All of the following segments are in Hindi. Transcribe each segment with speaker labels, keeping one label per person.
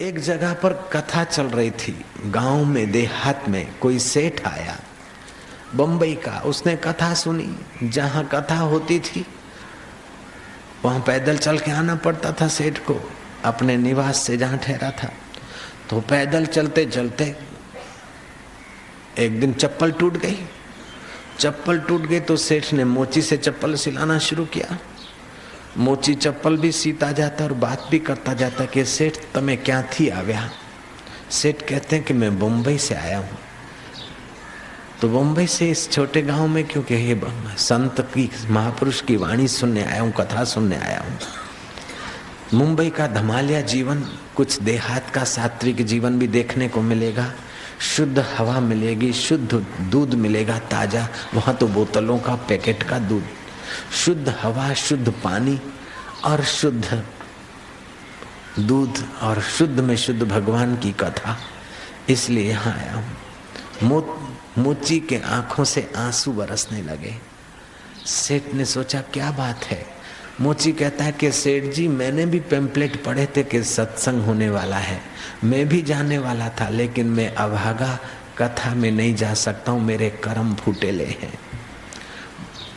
Speaker 1: एक जगह पर कथा चल रही थी। गांव में देहात में कोई सेठ आया बंबई का। उसने कथा सुनी। जहां कथा होती थी वहां पैदल चल के आना पड़ता था सेठ को, अपने निवास से जहां ठहरा था। तो पैदल चलते चलते एक दिन चप्पल टूट गई। चप्पल टूट गई तो सेठ ने मोची से चप्पल सिलाना शुरू किया। मोची चप्पल भी सीता जाता और बात भी करता जाता कि सेठ तमे क्या थी आव्या। सेठ कहते हैं कि मैं मुंबई से आया हूँ। तो मुंबई से इस छोटे गांव में, क्योंकि ये संत की महापुरुष की वाणी सुनने आया हूँ, कथा सुनने आया हूँ। मुंबई का धमालिया जीवन, कुछ देहात का सात्विक जीवन भी देखने को मिलेगा। शुद्ध हवा मिलेगी, शुद्ध दूध मिलेगा ताजा। वहां तो बोतलों का, पैकेट का दूध। शुद्ध हवा, शुद्ध पानी और शुद्ध दूध और शुद्ध में शुद्ध भगवान की कथा। इसलिए यहाँ आया हूँ। मोची के आंखों से आंसू बरसने लगे। सेठ ने सोचा क्या बात है। मोची कहता है कि सेठ जी, मैंने भी पैम्पलेट पढ़े थे कि सत्संग होने वाला है, मैं भी जाने वाला था, लेकिन मैं अभागा कथा में नहीं जा सकता हूँ, मेरे कर्म फूटेले हैं।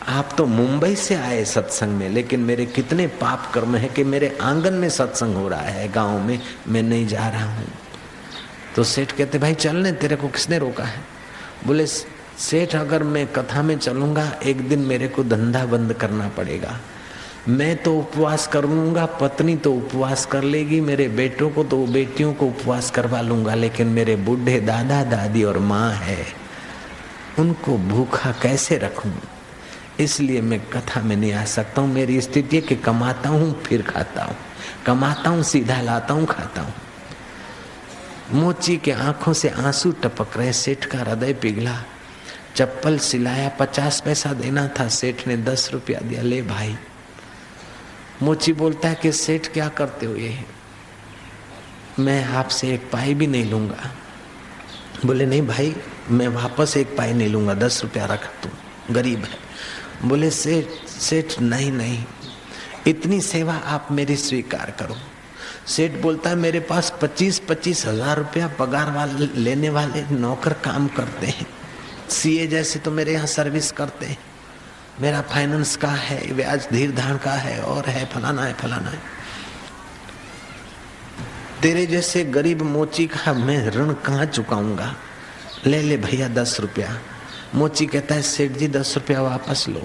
Speaker 1: आप तो मुंबई से आए सत्संग में, लेकिन मेरे कितने पाप कर्म है कि मेरे आंगन में सत्संग हो रहा है गांव में, मैं नहीं जा रहा हूँ। तो सेठ कहते भाई चलने, तेरे को किसने रोका है। बोले सेठ, अगर मैं कथा में चलूंगा एक दिन मेरे को धंधा बंद करना पड़ेगा। मैं तो उपवास कर लूंगा, पत्नी तो उपवास कर लेगी, मेरे बेटों को तो बेटियों को उपवास करवा लूंगा, लेकिन मेरे बूढ़े दादा दादी और माँ है, उनको भूखा कैसे रखूं। इसलिए मैं कथा में नहीं आ सकता हूँ। मेरी स्थिति है कि कमाता हूँ फिर खाता हूँ, कमाता हूँ सीधा लाता हूँ खाता हूँ। मोची के आंखों से आंसू टपक रहे। सेठ का हृदय पिघला। चप्पल सिलाया, 50 पैसा देना था, सेठ ने 10 रुपया दिया, ले भाई। मोची बोलता है कि सेठ क्या करते हो ये, मैं आपसे एक पाई भी नहीं लूंगा। बोले नहीं भाई, मैं वापस एक पाई नहीं लूंगा, 10 रुपया रख, तू गरीब है। बोले सेठ नहीं, इतनी सेवा आप मेरी स्वीकार करो। सेठ बोलता है मेरे पास 25-25 हजार रुपया पगार वाले लेने वाले नौकर काम करते हैं, सीए जैसे तो मेरे यहाँ सर्विस करते हैं, मेरा फाइनेंस का है, ब्याज धीर धान का है, और है फलाना है। तेरे जैसे गरीब मोची का मैं ऋण कहाँ चुकाऊंगा, ले भैया 10 रुपया। मोची कहता है सेठ जी 10 रुपया वापस लो।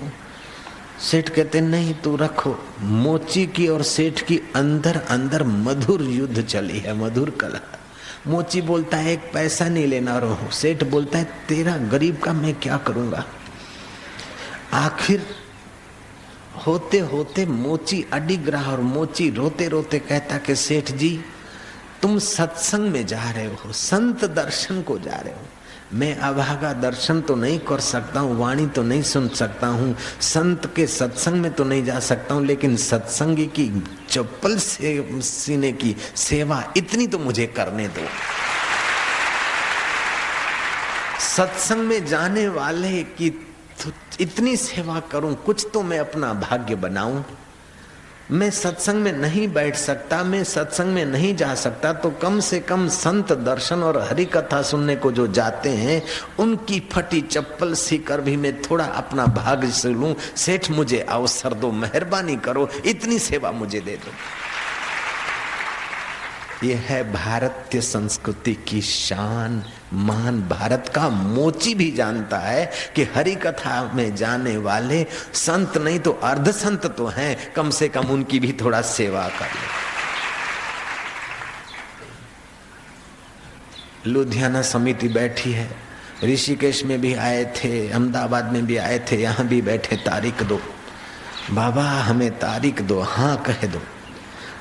Speaker 1: सेठ कहते नहीं तू रखो। मोची की और सेठ की अंदर मधुर युद्ध चली है, मधुर कला। मोची बोलता है 1 पैसा नहीं लेना रहो। सेठ बोलता है तेरा गरीब का मैं क्या करूंगा। आखिर होते होते मोची अडिग रहा और मोची रोते रोते कहता कि सेठ जी तुम सत्संग में जा रहे हो, संत दर्शन को जा रहे हो, मैं अभागा दर्शन तो नहीं कर सकता हूँ, वाणी तो नहीं सुन सकता हूँ, संत के सत्संग में तो नहीं जा सकता हूँ, लेकिन सत्संगी की चप्पल से सीने की सेवा इतनी तो मुझे करने दो। सत्संग में जाने वाले की इतनी सेवा करूं, कुछ तो मैं अपना भाग्य बनाऊं। मैं सत्संग में नहीं बैठ सकता, मैं सत्संग में नहीं जा सकता, तो कम से कम संत दर्शन और हरि कथा सुनने को जो जाते हैं उनकी फटी चप्पल सीकर भी मैं थोड़ा अपना भाग्य से लूं। सेठ मुझे अवसर दो, मेहरबानी करो, इतनी सेवा मुझे दे दो। ये है भारतीय संस्कृति की शान मान। भारत का मोची भी जानता है कि हरि कथा में जाने वाले संत नहीं तो अर्ध संत तो हैं, कम से कम उनकी भी थोड़ा सेवा कर ले। लुधियाना समिति बैठी है, ऋषिकेश में भी आए थे, अहमदाबाद में भी आए थे, यहाँ भी बैठे। तारीख दो बाबा, हमें तारीख दो, हाँ कह दो,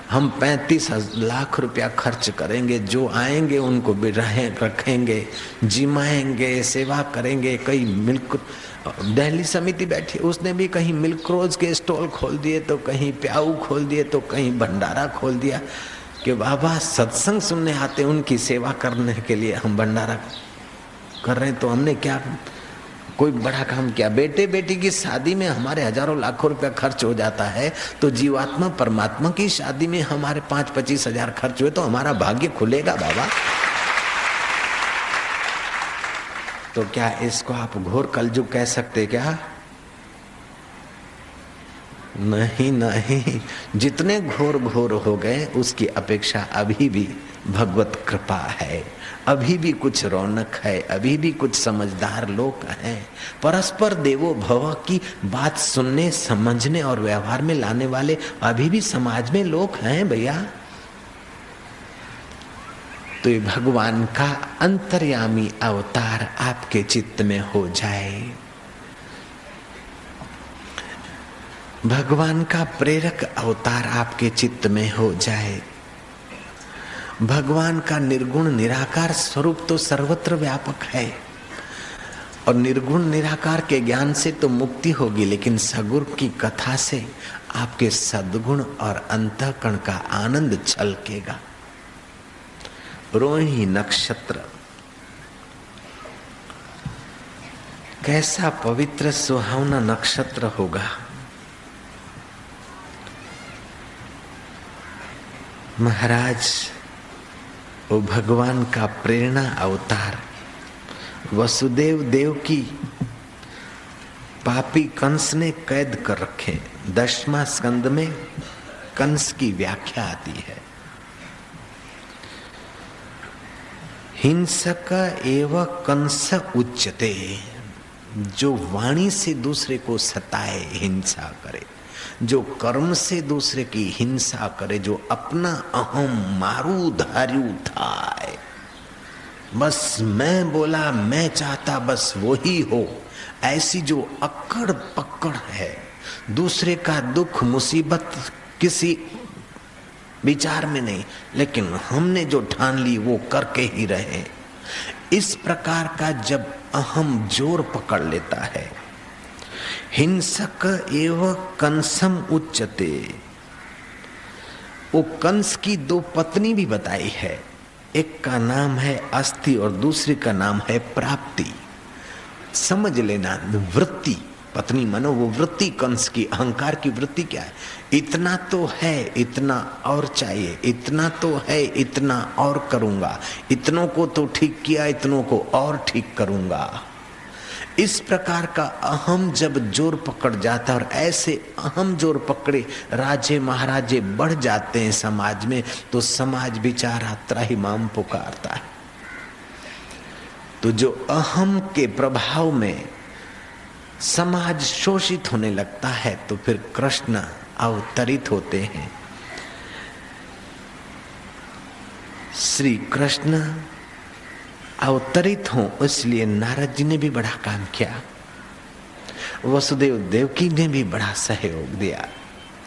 Speaker 1: हम 35 लाख रुपया खर्च करेंगे, जो आएंगे उनको भी रखेंगे, जिमाएंगे, सेवा करेंगे। कई मिल्क दिल्ली समिति बैठी, उसने भी कहीं मिल्क रोज के स्टॉल खोल दिए, तो कहीं प्याऊ खोल दिए, तो कहीं भंडारा खोल दिया कि बाबा सत्संग सुनने आते, उनकी सेवा करने के लिए हम भंडारा कर रहे हैं। तो हमने क्या कोई बड़ा काम किया, बेटे बेटी की शादी में हमारे हजारों लाखों रुपया खर्च हो जाता है, तो जीवात्मा परमात्मा की शादी में हमारे 5-25 हजार खर्च हुए तो हमारा भाग्य खुलेगा बाबा। तो क्या इसको आप घोर कलयुग कह सकते क्या? नहीं नहीं, जितने घोर घोर हो गए उसकी अपेक्षा अभी भी भगवत कृपा है, अभी भी कुछ रौनक है, अभी भी कुछ समझदार लोग हैं। परस्पर देवो भव की बात सुनने, समझने और व्यवहार में लाने वाले अभी भी समाज में लोग हैं भैया। तो ये भगवान का अंतर्यामी अवतार आपके चित्त में हो जाए, भगवान का प्रेरक अवतार आपके चित्त में हो जाए। भगवान का निर्गुण निराकार स्वरूप तो सर्वत्र व्यापक है, और निर्गुण निराकार के ज्ञान से तो मुक्ति होगी, लेकिन सगुण की कथा से आपके सद्गुण और अंतःकरण का आनंद छलकेगा। रोहिणी नक्षत्र कैसा पवित्र सुहावना नक्षत्र होगा। महाराज वो भगवान का प्रेरणा अवतार वसुदेव देव की पापी कंस ने कैद कर रखे। 10वां स्कंद में कंस की व्याख्या आती है, हिंसक एव कंस उच्यते, जो वाणी से दूसरे को सताए, हिंसा करे, जो कर्म से दूसरे की हिंसा करे, जो अपना अहम मारू धारू थाए, बस मैं बोला मैं चाहता बस वही हो, ऐसी जो अक्कड़ पक्कड़ है, दूसरे का दुख मुसीबत किसी विचार में नहीं, लेकिन हमने जो ठान ली वो करके ही रहे, इस प्रकार का जब अहम जोर पकड़ लेता है। हिंसक एव कंसम उच्चते, वो कंस की 2 पत्नी भी बताई है, एक का नाम है अस्थि और दूसरी का नाम है प्राप्ति। समझ लेना, वृत्ति पत्नी मनो वो वृत्ति कंस की, अहंकार की वृत्ति क्या है, इतना तो है इतना और चाहिए, इतना तो है इतना और करूंगा, इतनों को तो ठीक किया इतनों को और ठीक करूंगा। इस प्रकार का अहम जब जोर पकड़ जाता है, और ऐसे अहम जोर पकड़े राजे महाराजे बढ़ जाते हैं समाज में, तो समाज बेचारा त्राहिमाम पुकारता है। तो जो अहम के प्रभाव में समाज शोषित होने लगता है, तो फिर कृष्ण अवतरित होते हैं। श्री कृष्ण अवतरित हों, इसलिए नारद जी ने भी बड़ा काम किया, वसुदेव देवकी ने भी बड़ा सहयोग दिया,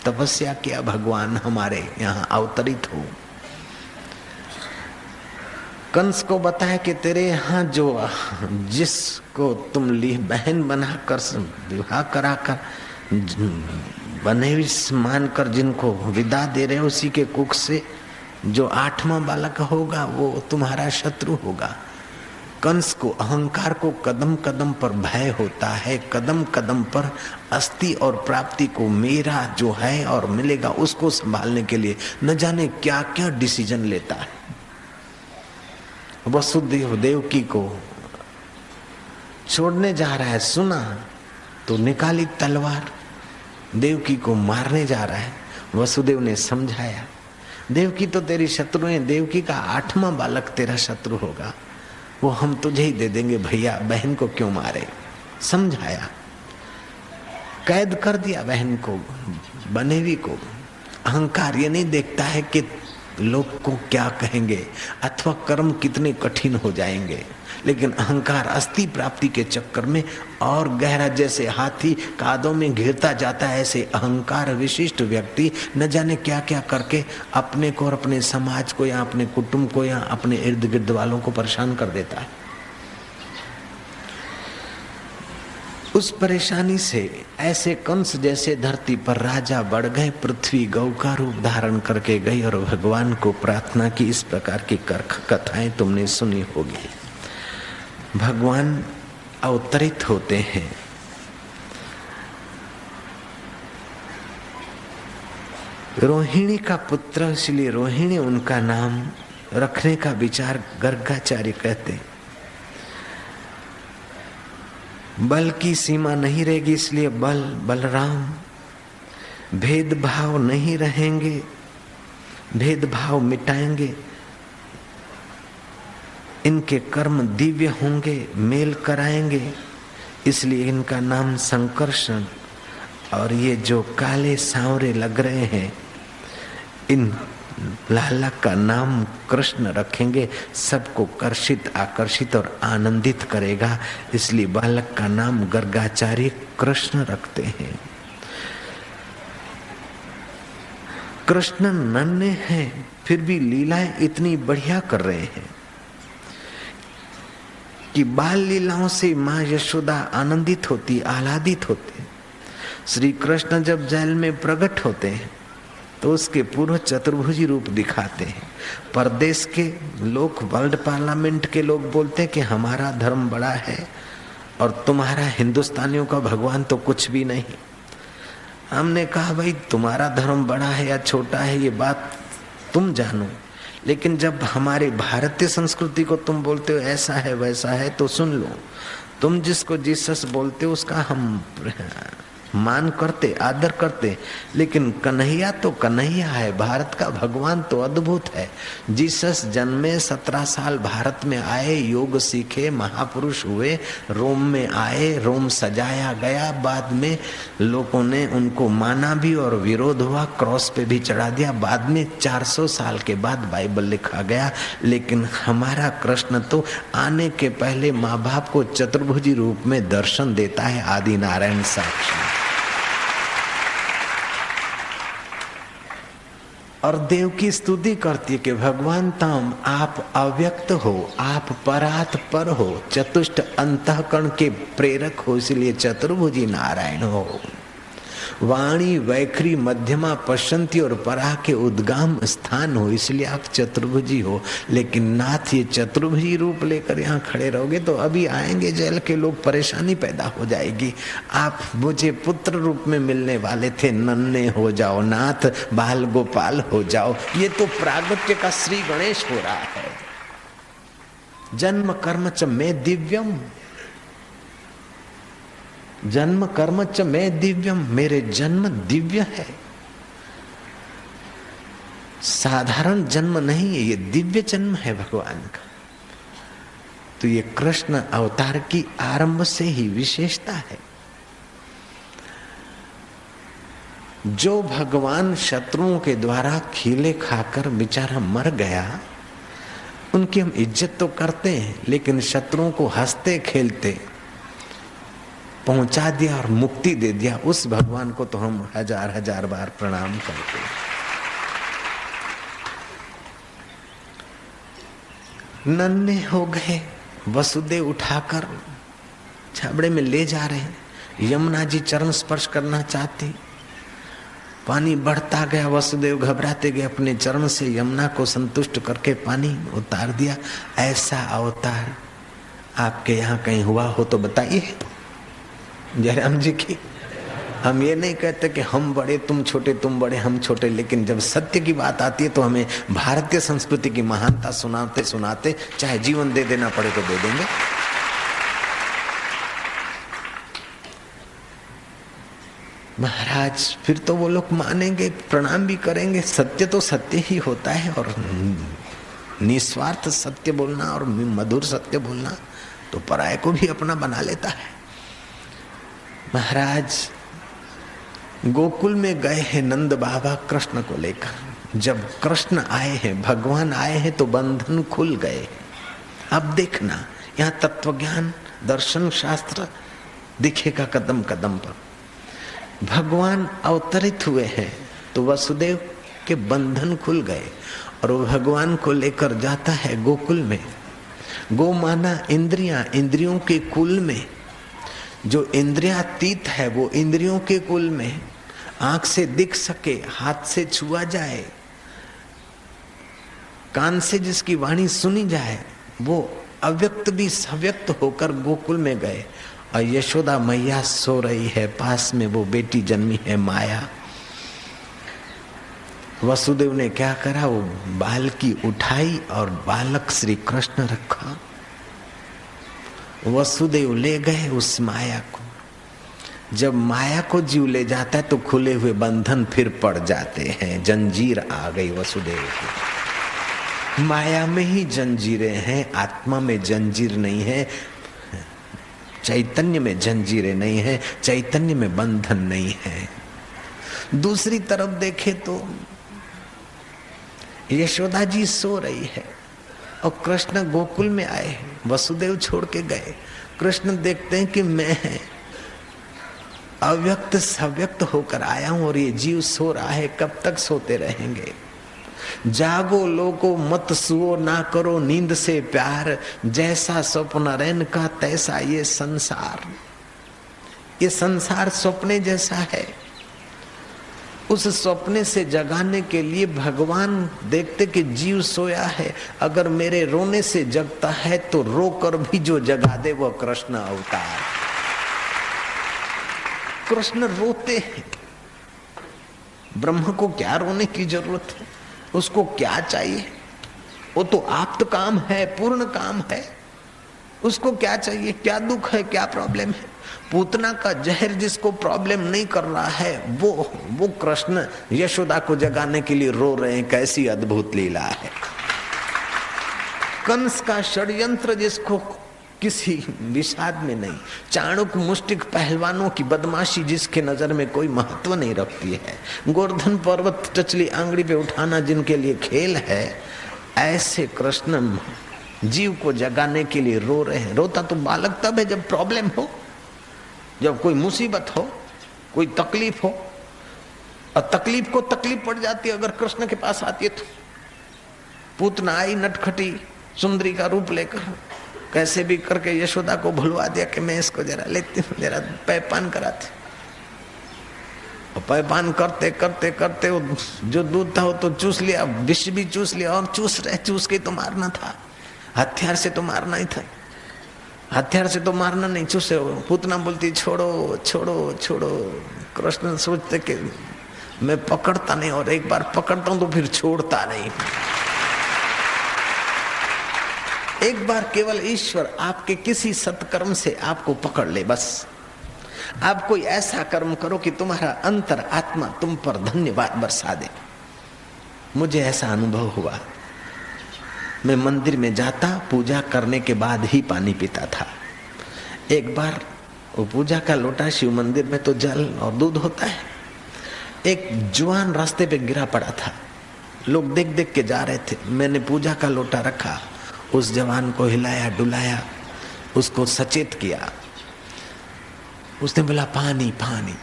Speaker 1: तपस्या किया भगवान हमारे यहाँ अवतरित हो। कंस को बताया कि तेरे यहाँ जो जिसको तुम ली बहन बनाकर विवाह कराकर बने मानकर जिनको विदा दे रहे हो, उसी के कुख से जो 8वां बालक होगा वो तुम्हारा शत्रु होगा। कंस को, अहंकार को कदम कदम पर भय होता है, कदम कदम पर अस्थि और प्राप्ति को मेरा जो है और मिलेगा उसको संभालने के लिए न जाने क्या क्या डिसीजन लेता है। वसुदेव देवकी को छोड़ने जा रहा है, सुना तो निकाली तलवार, देवकी को मारने जा रहा है। वसुदेव ने समझाया, देवकी तो तेरी शत्रु है, देवकी का 8वां बालक तेरा शत्रु होगा, वो हम तुझे ही दे देंगे भैया, बहन को क्यों मारे। समझाया, कैद कर दिया बहन को, बनेवी को। अहंकार ये नहीं देखता है कि लोग को क्या कहेंगे अथवा कर्म कितने कठिन हो जाएंगे, लेकिन अहंकार अस्थि प्राप्ति के चक्कर में और गहरा, जैसे हाथी कादों में घिरता जाता है, ऐसे अहंकार विशिष्ट व्यक्ति न जाने क्या क्या करके अपने को और अपने समाज को या अपने कुटुंब को या अपने इर्द गिर्द वालों को परेशान कर देता है। उस परेशानी से ऐसे कंस जैसे धरती पर राजा बढ़ गए, पृथ्वी गौ का रूप धारण करके गई और भगवान को प्रार्थना की। इस प्रकार की कथाएं तुमने सुनी होगी। भगवान अवतरित होते हैं। रोहिणी का पुत्र, इसलिए रोहिणी उनका नाम रखने का विचार गर्गाचार्य कहते। बल की सीमा नहीं रहेगी, इसलिए बलराम। भेदभाव नहीं रहेंगे, भेदभाव मिटाएंगे। इनके कर्म दिव्य होंगे, मेल कराएंगे, इसलिए इनका नाम संकर्षण। और ये जो काले सांवरे लग रहे हैं, इन लाला का नाम कृष्ण रखेंगे, सबको कर्षित, आकर्षित और आनंदित करेगा। इसलिए बालक का नाम गर्गाचार्य कृष्ण रखते हैं। कृष्ण नन्हे हैं, फिर भी लीलाएं इतनी बढ़िया कर रहे हैं कि बाल लीलाओं से माँ यशोदा आनंदित होती, आह्लादित होती। श्री कृष्ण जब जेल में प्रकट होते हैं तो उसके पूर्व चतुर्भुजी रूप दिखाते हैं। परदेश के लोग, वर्ल्ड पार्लियामेंट के लोग बोलते हैं कि हमारा धर्म बड़ा है और तुम्हारा हिंदुस्तानियों का भगवान तो कुछ भी नहीं। हमने कहा भाई तुम्हारा धर्म बड़ा है या छोटा है ये बात तुम जानो, लेकिन जब हमारी भारतीय संस्कृति को तुम बोलते हो ऐसा है वैसा है तो सुन लो। तुम जिसको जीसस बोलते हो उसका हम मान करते, आदर करते, लेकिन कन्हैया तो कन्हैया है। भारत का भगवान तो अद्भुत है। जीसस जन्मे, 17 साल भारत में आए, योग सीखे, महापुरुष हुए, रोम में आए, रोम सजाया गया। बाद में लोगों ने उनको माना भी और विरोध हुआ, क्रॉस पे भी चढ़ा दिया। बाद में 400 साल के बाद बाइबल लिखा गया। लेकिन हमारा कृष्ण तो आने के पहले माँ बाप को चतुर्भुजी रूप में दर्शन देता है, आदि नारायण साक्षी। और देव की स्तुति करती है कि भगवान ताम आप अव्यक्त हो, आप परात पर हो, चतुष्ट अंतःकरण के प्रेरक हो, इसलिए चतुर्भुजी नारायण हो। वाणी वैखरी मध्यमा पश्चंती और पराह के उद्गाम स्थान हो, इसलिए आप चतुर्भुजी हो। लेकिन नाथ ये चतुर्भुजी रूप लेकर यहाँ खड़े रहोगे तो अभी आएंगे जेल के लोग, परेशानी पैदा हो जाएगी। आप मुझे पुत्र रूप में मिलने वाले थे, नन्हे हो जाओ नाथ, बाल गोपाल हो जाओ। ये तो प्रागट्य का श्री गणेश हो रहा है। जन्म कर्म च में दिव्यम, जन्म कर्म च मैं दिव्यम, मेरे जन्म दिव्य है। साधारण जन्म नहीं है, ये दिव्य जन्म है भगवान का। तो ये कृष्ण अवतार की आरंभ से ही विशेषता है। जो भगवान शत्रुओं के द्वारा खीले खाकर बेचारा मर गया, उनकी हम इज्जत तो करते हैं, लेकिन शत्रुओं को हंसते खेलते पहुंचा दिया और मुक्ति दे दिया, उस भगवान को तो हम हजार हजार बार प्रणाम करते हैं। नन्हे हो गए, वसुदेव उठाकर छाबड़े में ले जा रहे हैं। यमुना जी चरण स्पर्श करना चाहती, पानी बढ़ता गया, वसुदेव घबराते गए, अपने चरण से यमुना को संतुष्ट करके पानी उतार दिया। ऐसा अवतार आपके यहाँ कहीं हुआ हो तो बताइए जयराम जी की। हम ये नहीं कहते कि हम बड़े तुम छोटे, तुम बड़े हम छोटे, लेकिन जब सत्य की बात आती है तो हमें भारतीय संस्कृति की महानता सुनाते सुनाते चाहे जीवन दे देना पड़े तो दे देंगे। महाराज फिर तो वो लोग मानेंगे, प्रणाम भी करेंगे। सत्य तो सत्य ही होता है, और निस्वार्थ सत्य बोलना और मधुर सत्य बोलना तो पराये को भी अपना बना लेता है। महाराज गोकुल में गए हैं नंद बाबा कृष्ण को लेकर। जब कृष्ण आए हैं, भगवान आए हैं तो बंधन खुल गए। अब देखना यहाँ तत्वज्ञान, दर्शन शास्त्र दिखेगा कदम कदम पर। भगवान अवतरित हुए हैं तो वसुदेव के बंधन खुल गए और वो भगवान को लेकर जाता है गोकुल में। गो माना इंद्रियां, इंद्रियों के कुल में। जो इंद्रियातीत है वो इंद्रियों के कुल में, आंख से दिख सके, हाथ से छुआ जाए, कान से जिसकी वाणी सुनी जाए, वो अव्यक्त भी सव्यक्त होकर गोकुल में गए और यशोदा मैया सो रही है, पास में वो बेटी जन्मी है माया। वसुदेव ने क्या करा, वो बाल की उठाई और बालक श्री कृष्ण रखा। वसुदेव ले गए उस माया को। जब माया को जीव ले जाता है तो खुले हुए बंधन फिर पड़ जाते हैं, जंजीर आ गई वसुदेव की। माया में ही जंजीरें हैं, आत्मा में जंजीर नहीं है, चैतन्य में जंजीरें नहीं है, चैतन्य में बंधन नहीं है। दूसरी तरफ देखे तो यशोदा जी सो रही है और कृष्ण गोकुल में आए, वसुदेव छोड़ के गए। कृष्ण देखते हैं कि मैं अव्यक्त सव्यक्त होकर आया हूं और ये जीव सो रहा है, कब तक सोते रहेंगे। जागो लोगो मत सुओ, ना करो नींद से प्यार, जैसा स्वप्न रैन का तैसा ये संसार। ये संसार स्वप्ने जैसा है। उस स्वप्ने से जगाने के लिए भगवान देखते कि जीव सोया है, अगर मेरे रोने से जगता है तो रोकर भी जो जगा दे वह कृष्ण अवतार। कृष्ण रोते हैं। ब्रह्म को क्या रोने की जरूरत है, उसको क्या चाहिए, वो तो आप्त काम है, पूर्ण काम है। उसको क्या चाहिए, क्या दुख है, क्या प्रॉब्लम है। पूतना का जहर जिसको प्रॉब्लम नहीं कर रहा है, वो कृष्ण यशोदा को जगाने के लिए रो रहे हैं। कैसी अद्भुत लीला है। कंस का षड्यंत्र जिसको किसी विषाद में नहीं, चाणक्य मुष्टिक पहलवानों की बदमाशी जिसके नजर में कोई महत्व नहीं रखती है, गोवर्धन पर्वत टचली आंगली पे उठाना जिनके लिए खेल है, ऐसे कृष्ण जीव को जगाने के लिए रो रहे हैं। रोता तो बालक तब है जब प्रॉब्लम हो, जब कोई मुसीबत हो, कोई तकलीफ हो। और तकलीफ को तकलीफ पड़ जाती है अगर कृष्ण के पास आती है तो। पूतना आई नटखटी सुंदरी का रूप लेकर, कैसे भी करके यशोदा को भुलवा दिया कि मैं इसको जरा लेती हूँ, जरा पैपान कराती। और पैपान करते करते करते वो जो दूध था वो तो चूस लिया, विष भी चूस लिया, और चूस के तो मारना था, हथियार से तो मारना ही था। हथियार से तो मारना नहीं, चूसे। पूतना बोलती छोड़ो छोड़ो छोड़ो। कृष्ण सोचते कि मैं पकड़ता नहीं, और एक बार पकड़ता हूं तो फिर छोड़ता नहीं। एक बार केवल ईश्वर आपके किसी सत्कर्म से आपको पकड़ ले, बस। आप कोई ऐसा कर्म करो कि तुम्हारा अंतर आत्मा तुम पर धन्यवाद बरसा दे। मुझे ऐसा अनुभव हुआ। मैं मंदिर में जाता, पूजा करने के बाद ही पानी पीता था। एक बार वो पूजा का लोटा, शिव मंदिर में तो जल और दूध होता है, एक जवान रास्ते पे गिरा पड़ा था। लोग देख देख के जा रहे थे। मैंने पूजा का लोटा रखा, उस जवान को हिलाया डुलाया, उसको सचेत किया। उसने बोला पानी पानी।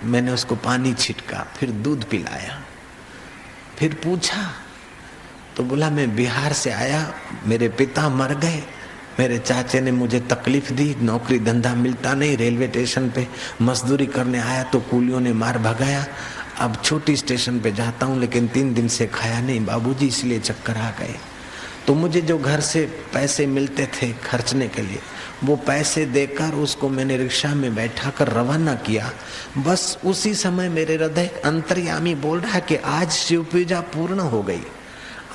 Speaker 1: मैंने उसको पानी छिटका, फिर दूध पिलाया। फिर पूछा तो बोला मैं बिहार से आया, मेरे पिता मर गए, मेरे चाचे ने मुझे तकलीफ दी, नौकरी धंधा मिलता नहीं, रेलवे स्टेशन पे मजदूरी करने आया तो कूलियों ने मार भगाया। अब छोटी स्टेशन पे जाता हूँ लेकिन 3 दिन से खाया नहीं बाबूजी, इसलिए चक्कर आ गए। तो मुझे जो घर से पैसे मिलते थे खर्चने के लिए, वो पैसे देकर उसको मैंने रिक्शा में बैठा कर रवाना किया। बस उसी समय मेरे हृदय अंतर्यामी बोल रहा है कि आज शिव पूजा पूर्ण हो गई,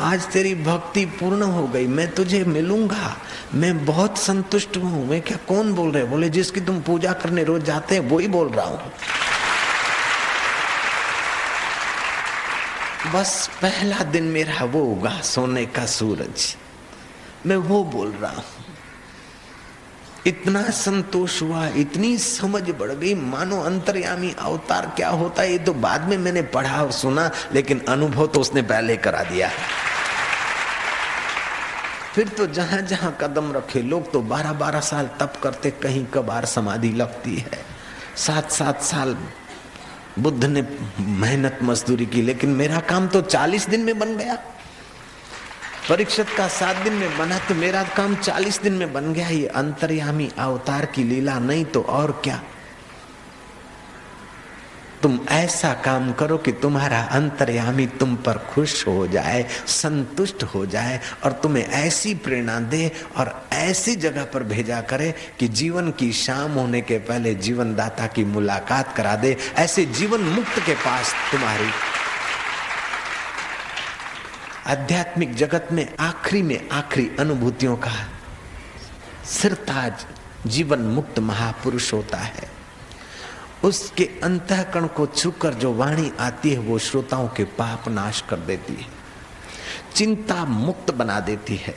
Speaker 1: आज तेरी भक्ति पूर्ण हो गई, मैं तुझे मिलूंगा, मैं बहुत संतुष्ट हूँ। मैं क्या, कौन बोल रहे? बोले जिसकी तुम पूजा करने रोज जाते हैं वो ही बोल रहा हूँ। बस पहला दिन मेरा वो होगा, सोने का सूरज, मैं वो बोल रहा हूँ। इतना संतोष हुआ, इतनी समझ बढ़ गई, मानो अंतर्यामी अवतार क्या होता है ये तो बाद में मैंने पढ़ा और सुना, लेकिन अनुभव तो उसने पहले करा दिया। फिर तो जहां जहां कदम रखे लोग तो 12-12 साल तप करते, कहीं कभार समाधि लगती है। 7-7 साल बुद्ध ने मेहनत मजदूरी की, लेकिन मेरा काम तो 40 दिन में बन गया। परीक्षित का 7 दिन में बना तो मेरा काम 40 दिन में बन गया। ये अंतर्यामी अवतार की लीला नहीं तो और क्या। तुम ऐसा काम करो कि तुम्हारा अंतर्यामी तुम पर खुश हो जाए, संतुष्ट हो जाए और तुम्हें ऐसी प्रेरणा दे और ऐसी जगह पर भेजा करे कि जीवन की शाम होने के पहले जीवन दाता की मुलाकात करा दे। ऐसे जीवन मुक्त के पास तुम्हारी आध्यात्मिक जगत में आखिरी अनुभूतियों का सिरताज जीवन मुक्त महापुरुष होता है। उसके अंतःकरण को छूकर जो वाणी आती है वो श्रोताओं के पाप नाश कर देती है, चिंता मुक्त बना देती है,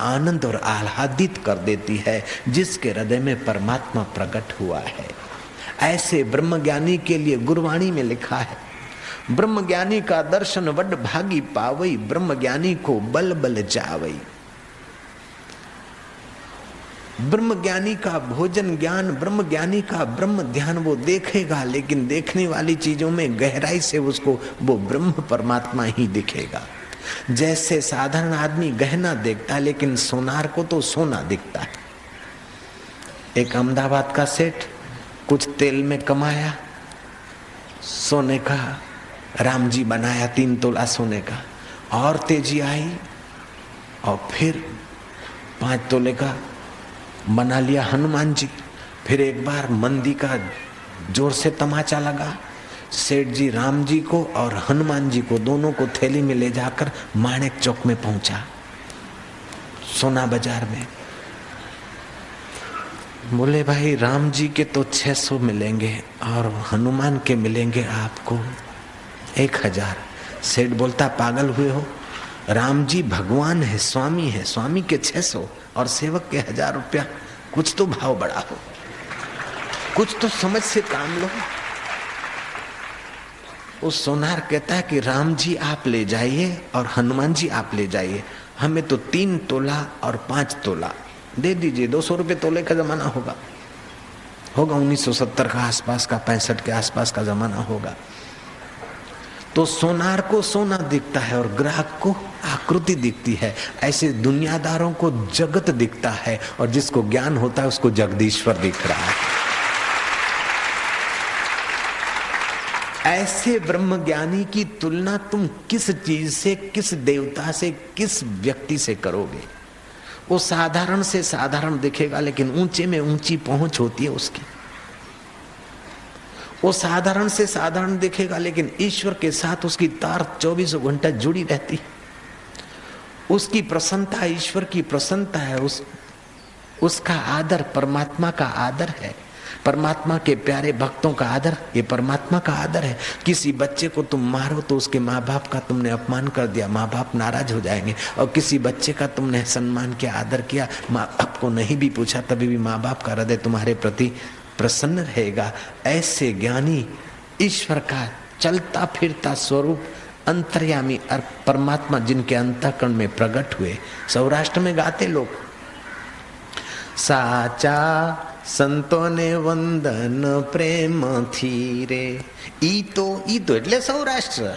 Speaker 1: आनंद और आह्लादित कर देती है, जिसके हृदय में परमात्मा प्रकट हुआ है। ऐसे ब्रह्मज्ञानी के लिए गुरवाणी में लिखा है, ब्रह्मज्ञानी का दर्शन वड भागी पावई, ब्रह्मज्ञानी को बल बल जावई। ब्रह्मज्ञानी का भोजन ज्ञान, ब्रह्मज्ञानी का ब्रह्म ध्यान वो देखेगा, लेकिन देखने वाली चीजों में गहराई से उसको वो ब्रह्म परमात्मा ही दिखेगा। जैसे साधारण आदमी गहना देखता है लेकिन सोनार को तो सोना दिखता है। एक अहमदाबाद का सेठ कुछ तेल में कमाया, सोने का राम जी बनाया 3 तोला सोने का, और तेजी आई और फिर 5 तोले का बना लिया हनुमान जी। फिर एक बार मंदी का जोर से तमाचा लगा, सेठ जी राम जी को और हनुमान जी को दोनों को थैली में ले जाकर माणिक चौक में पहुंचा, सोना बाजार में। बोले भाई राम जी के तो 600 मिलेंगे और हनुमान के मिलेंगे आपको 1000। सेठ बोलता पागल हुए हो, राम जी भगवान है, स्वामी है, स्वामी के 600 और सेवक के 1000 रुपया, कुछ तो भाव बढ़ा हो, कुछ तो समझ से काम लो। उस सोनार कहता है कि राम जी आप ले जाइए और हनुमान जी आप ले जाइए, हमें तो 3 तोला और 5 तोला दे दीजिए। 200 रुपये तोले का जमाना होगा 1970 का आसपास का, 65 के आसपास का जमाना होगा। तो सोनार को सोना दिखता है और ग्राहक को आकृति दिखती है। ऐसे दुनियादारों को जगत दिखता है और जिसको ज्ञान होता है उसको जगदीश्वर दिख रहा है। ऐसे ब्रह्मज्ञानी की तुलना तुम किस चीज से, किस देवता से, किस व्यक्ति से करोगे? वो साधारण से साधारण दिखेगा लेकिन ऊंचे में ऊंची पहुंच होती है उसकी। वो साधारण से साधारण दिखेगा लेकिन ईश्वर के साथ उसकी तार 24 घंटा जुड़ी रहती है। उसकी प्रसन्नता ईश्वर की प्रसन्नता है, उसका आदर परमात्मा का आदर है, परमात्मा के प्यारे भक्तों का आदर ये परमात्मा का आदर है। किसी बच्चे को तुम मारो तो उसके माँ बाप का तुमने अपमान कर दिया, माँ बाप नाराज हो जाएंगे। और किसी बच्चे का तुमने सम्मान किया, आदर किया, माँ बाप को नहीं भी पूछा तभी भी माँ बाप का हृदय तुम्हारे प्रति प्रसन्न रहेगा। ऐसे ज्ञानी ईश्वर का चलता फिरता स्वरूप अंतर्यामी और परमात्मा जिनके अंतःकरण में प्रकट हुए, सौराष्ट्र में गाते लोग, साचा संतोने वंदन प्रेम थी रे। ई तो એટલે સૌરાષ્ટ્ર,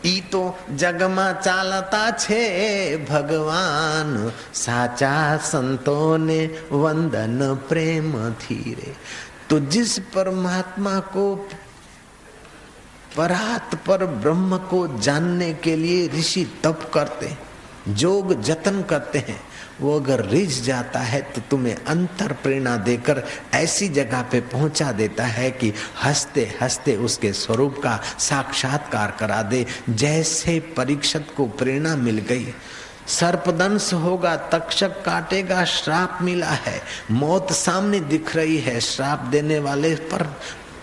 Speaker 1: ઈ તો જગમાં ચાલતા છે ભગવાન, સાચા સંતોને वंदन प्रेम थी रे। तो जिस परमात्मा को परात पर ब्रह्म को जानने के लिए ऋषि तप करते हैं, जोग जतन करते हैं, वो अगर रिझ जाता है तो तुम्हें अंतर प्रेरणा देकर ऐसी जगह पे पहुंचा देता है कि हंसते हंसते उसके स्वरूप का साक्षात्कार करा दे। जैसे परीक्षित को प्रेरणा मिल गई, सर्पदंश होगा, तक्षक काटेगा, श्राप मिला है, मौत सामने दिख रही है, श्राप देने वाले पर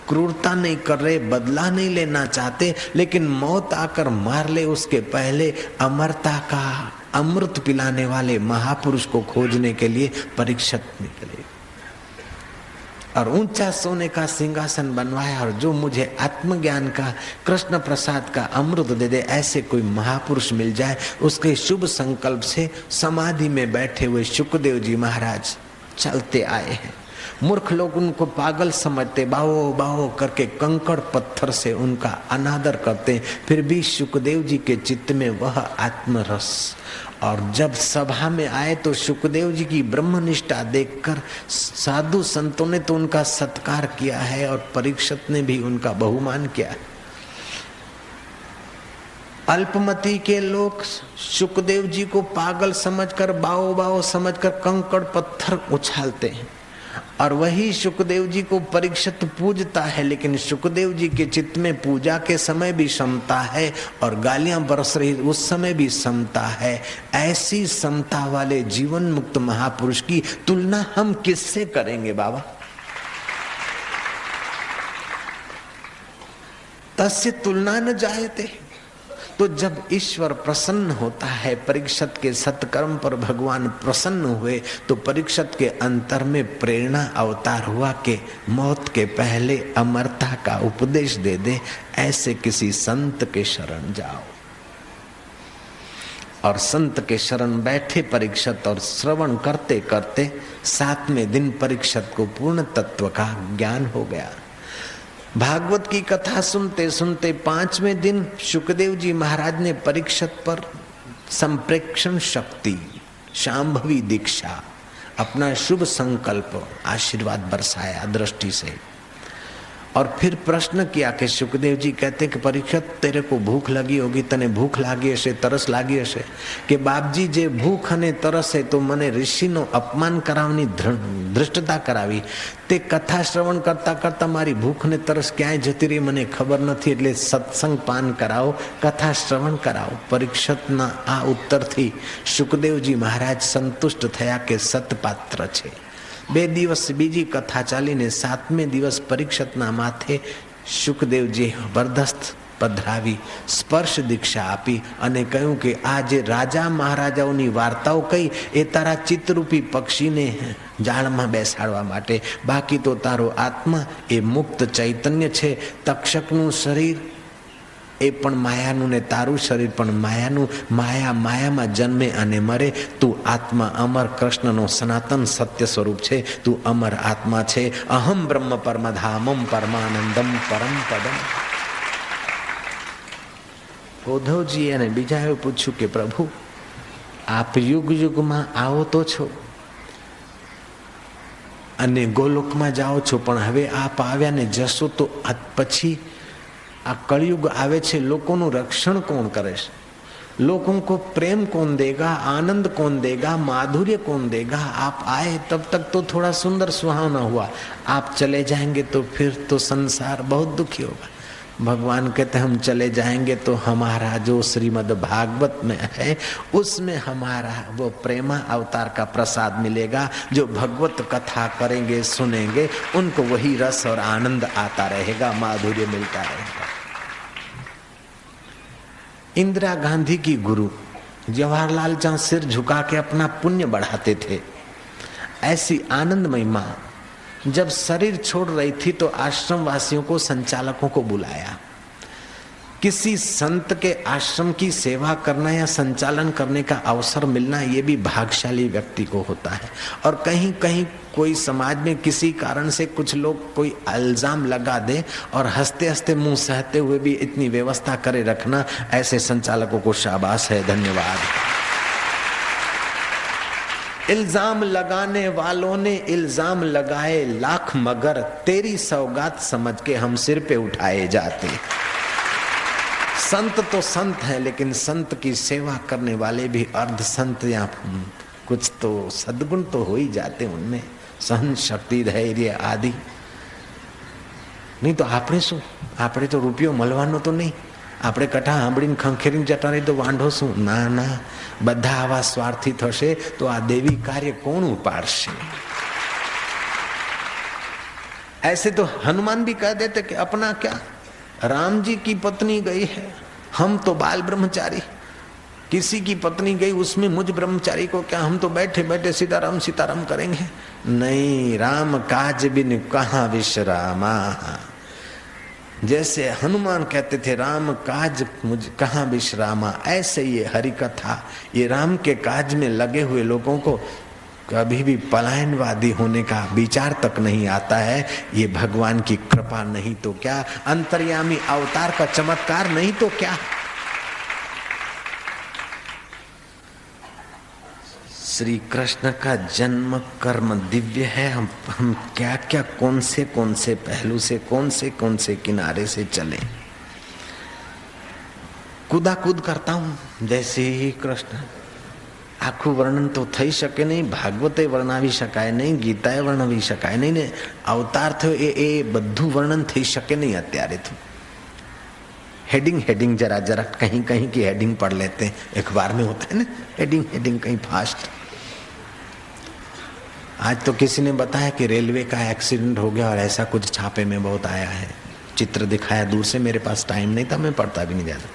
Speaker 1: क्रूरता नहीं कर रहे, बदला नहीं लेना चाहते, लेकिन मौत आकर मार ले उसके पहले अमरता का अमृत पिलाने वाले महापुरुष को खोजने के लिए परीक्षित निकले और ऊंचा सोने का सिंहासन बनवाया। और जो मुझे आत्मज्ञान का, कृष्ण प्रसाद का अमृत दे दे, ऐसे कोई महापुरुष मिल जाए। उसके शुभ संकल्प से समाधि में बैठे हुए शुकदेव जी महाराज चलते आए हैं। मूर्ख लोग उनको पागल समझते, बाओ बाओ करके कंकड़ पत्थर से उनका अनादर करते, फिर भी शुकदेव जी के चित्त में वह आत्मरस और जब सभा में आए तो सुखदेव जी की ब्रह्मनिष्ठा देखकर साधु संतों ने तो उनका सत्कार किया है और परीक्षित ने भी उनका बहुमान किया है। अल्पमति के लोग सुखदेव जी को पागल समझकर बाओ बाओ समझकर कंकड़ पत्थर उछालते हैं और वही सुखदेव जी को परीक्षित पूजता है, लेकिन सुखदेव जी के चित्त में पूजा के समय भी समता है और गालियां बरस रही उस समय भी समता है। ऐसी समता वाले जीवन मुक्त महापुरुष की तुलना हम किससे करेंगे बाबा? तस्य तुलना न जायते। तो जब ईश्वर प्रसन्न होता है, परीक्षित के सत्कर्म पर भगवान प्रसन्न हुए, तो परीक्षित के अंतर में प्रेरणा अवतार हुआ कि मौत के पहले अमरता का उपदेश दे दे, ऐसे किसी संत के शरण जाओ। और संत के शरण बैठे परीक्षित और श्रवण करते करते 7वें दिन परीक्षित को पूर्ण तत्व का ज्ञान हो गया। भागवत की कथा सुनते सुनते 5वें दिन सुखदेव जी महाराज ने परीक्षित पर संप्रेक्षण शक्ति, शांभवी दीक्षा, अपना शुभ संकल्प आशीर्वाद बरसाया दृष्टि से। और फिर प्रश्न किया कि सुखदेव जी कहते कि परीक्षित तेरे को भूख लगी होगी, तने भूख लागी हशे, तरस लागी हशे कि बापजी जे भूख अने तरस तो मने ऋषिनो अपमान करावनी धृष्टता करावी, ते कथा श्रवण करता करता मारी भूख ने तरस क्यांय जती रही મને ખબર નથી, એટલે સત્સંગ પાન કરાવો, કથા શ્રવણ કરાવો। પરીક્ષિતના આ ઉત્તરથી સુખદેવજી મહારાજ સંતુષ્ટ થયા કે સતપાત્ર છે। 2 દિવસ બીજી કથા ચાલીને 7મે દિવસ પરીક્ષિતના માથે સુખદેવજી જબરદસ્ત પધરાવી સ્પર્શ દીક્ષા આપી અને કહ્યું કે આ જે રાજા મહારાજાઓની વાર્તાઓ કહી એ તારા ચિત્તરૂપી પક્ષીને જાળમાં બેસાડવા માટે, બાકી તો તારો આત્મા એ મુક્ત ચૈતન્ય છે। તક્ષકનું શરીર એ પણ માયાનું ને તારું શરીર પણ માયાનું, માયા માયામાં જન્મે અને મરે। તું આત્મા અમર કૃષ્ણનો સનાતન સત્ય સ્વરૂપ છે, તું અમર આત્મા છે। અહમ બ્રહ્મ પરમધામમ પરમાનંદમ પરમ પદમ। ઉદ્ધવજી અને બીજાએ પૂછ્યું કે પ્રભુ આપ યુગ યુગમાં આવો તો છો અને ગોલોકમાં જાઓ છો, પણ હવે આપ આવ્યા ને જશો તો પછી आ कलयुग आवे छे, लोगों नु रक्षण कौन करे? लोगों को प्रेम कौन देगा, आनंद कौन देगा, माधुर्य कौन देगा? आप आए तब तक तो थोड़ा सुंदर सुहावना हुआ, आप चले जाएंगे तो फिर तो संसार बहुत दुखी होगा। भगवान कहते हम चले जाएंगे तो हमारा जो श्रीमद् भागवत में है उसमें हमारा वो प्रेमा अवतार का प्रसाद मिलेगा। जो भगवत कथा करेंगे सुनेंगे उनको वही रस और आनंद आता रहेगा, माधुर्य मिलता रहेगा। इंदिरा गांधी की गुरु जवाहरलाल जहां सिर झुका के अपना पुण्य बढ़ाते थे, ऐसी आनंदमयी मां जब शरीर छोड़ रही थी तो आश्रम वासियों को, संचालकों को बुलाया। किसी संत के आश्रम की सेवा करना या संचालन करने का अवसर मिलना ये भी भाग्यशाली व्यक्ति को होता है। और कहीं कहीं कोई समाज में किसी कारण से कुछ लोग कोई इल्जाम लगा दे और हंसते हंसते मुंह सहते हुए भी इतनी व्यवस्था करे रखना, ऐसे संचालकों को शाबाश है, धन्यवाद। इल्जाम लगाने वालों ने इल्जाम लगाए लाख, मगर तेरी सौगात समझ के हम सिर पे उठाए जाते। संत तो संत है, लेकिन संत की सेवा करने वाले भी अर्ध संत या कुछ तो सद्गुण तो हो ही जाते उनमें, सहन शक्ति, धैर्य आदि। नहीं तो आपने शू, आपने तो रुपयो મળવાનો तो नहीं, આપણે કથા સાંભળીને ખંખેરીને જતા રહી તો વાંઢો શું? ના ના, બધા આવા સ્વાર્થી થશે તો આ દેવી કાર્ય કોણ ઉપાડશે? ऐसे तो हनुमान भी कह देते कि अपना क्या, राम जी की पत्नी गई है, हम तो बाल ब्रह्मचारी, किसी की पत्नी गई उसमें मुझ ब्रह्मचारी को क्या, हम तो बैठे बैठे सीताराम सीताराम करेंगे। नहीं, राम काज बिन कहाँ विश्रामा। जैसे हनुमान कहते थे राम काज मुझ कहाँ विश्रामा, ऐसे ये हरि कथा, ये राम के काज में लगे हुए लोगों को कभी भी पलायनवादी होने का विचार तक नहीं आता है। ये भगवान की कृपा नहीं तो क्या, अंतर्यामी अवतार का चमत्कार नहीं तो क्या। श्री कृष्ण का जन्म कर्म दिव्य है। हम क्या क्या कौन से पहलू से कौन से किनारे से चले। कूदाकूद करता हूं जैसे ही कृष्ण। આખું વર્ણન તો થઈ શકે નહીં, ભાગવતે વર્ણવી શકાય નહીં, ગીતાએ વર્ણવી શકાય નહીં ને અવતાર થયો એ બધું વર્ણન થઈ શકે નહીં અત્યારે તો। हेडिंग जरा कहीं कहीं की हेडिंग पढ़ लेते हैं, अखबार में होता है ना हेडिंग कहीं फास्ट। आज तो किसी ने बताया कि रेलवे का एक्सीडेंट हो गया और ऐसा कुछ छापे में बहुत आया है, चित्र दिखाया दूर से, मेरे पास टाइम नहीं था, मैं पढ़ता भी नहीं ज्यादा।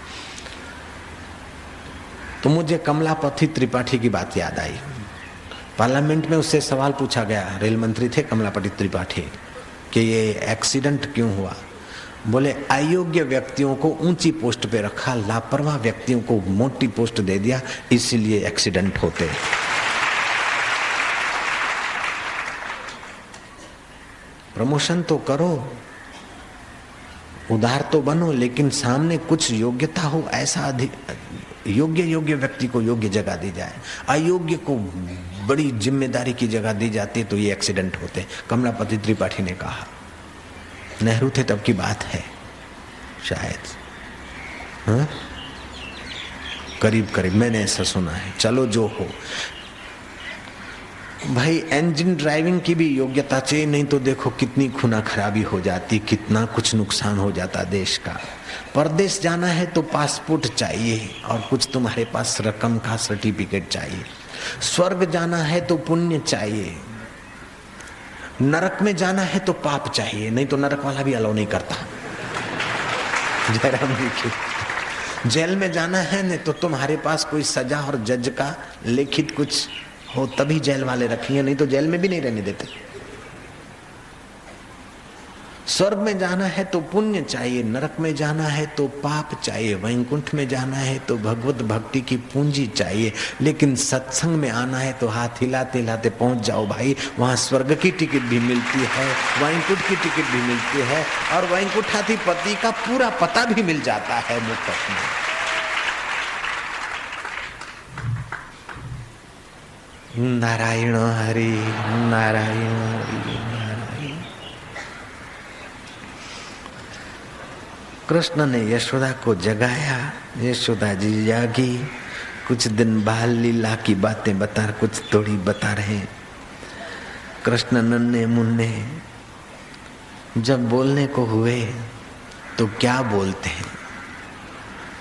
Speaker 1: तो मुझे कमलापति त्रिपाठी की बात याद आई। पार्लियामेंट में उससे सवाल पूछा गया, रेल मंत्री थे कमलापति त्रिपाठी, कि ये एक्सीडेंट क्यों हुआ। बोले अयोग्य व्यक्तियों को ऊंची पोस्ट पे रखा, लापरवाह व्यक्तियों को मोटी पोस्ट दे दिया, इसीलिए एक्सीडेंट होते। प्रमोशन तो करो, उदार तो बनो, लेकिन सामने कुछ योग्यता हो, ऐसा योग्य व्यक्ति को योग्य जगह दी जाए, अयोग्य को बड़ी जिम्मेदारी की जगह दी जाती है, तो ये एक्सीडेंट होते। कमलापति त्रिपाठी ने कहा, नेहरू थे तब की बात है शायद, हाँ? करीब मैंने ऐसा सुना है। चलो जो हो भाई, इंजन ड्राइविंग की भी योग्यता चाहिए, नहीं तो देखो कितनी खूना खराबी हो जाती, कितना कुछ नुकसान हो जाता देश का। परदेश जाना है तो पासपोर्ट चाहिए और कुछ तुम्हारे पास रकम का सर्टिफिकेट चाहिए। स्वर्ग जाना है तो पुण्य चाहिए, नरक में जाना है तो पाप चाहिए, नहीं तो नरक वाला भी अलाउ नहीं करता। जयराम जी की जेल में जाना है नहीं तो तुम्हारे पास कोई सजा और जज का लिखित कुछ हो तभी जेल वाले रखेंगे, नहीं तो जेल में भी नहीं रहने देते। स्वर्ग में जाना है तो पुण्य चाहिए, नरक में जाना है तो पाप चाहिए, वैकुंठ में जाना है तो भगवत भक्ति की पूंजी चाहिए। लेकिन सत्संग में आना है तो हाथ हिलाते हिलाते पहुंच जाओ भाई, वहां स्वर्ग की टिकट भी मिलती है, वैकुंठ की टिकट भी मिलती है, और वैकुंठाधिपति का पूरा पता भी मिल जाता है मुफ्त में। नारायण हरि नारायण हरि नारायण। कृष्ण ने यशोदा को जगाया, यशोदा जी जागी, कुछ दिन बाल लीला की बातें बता, कुछ थोड़ी बता रहे। कृष्ण नन्हे मुन्ने जब बोलने को हुए तो क्या बोलते हैं,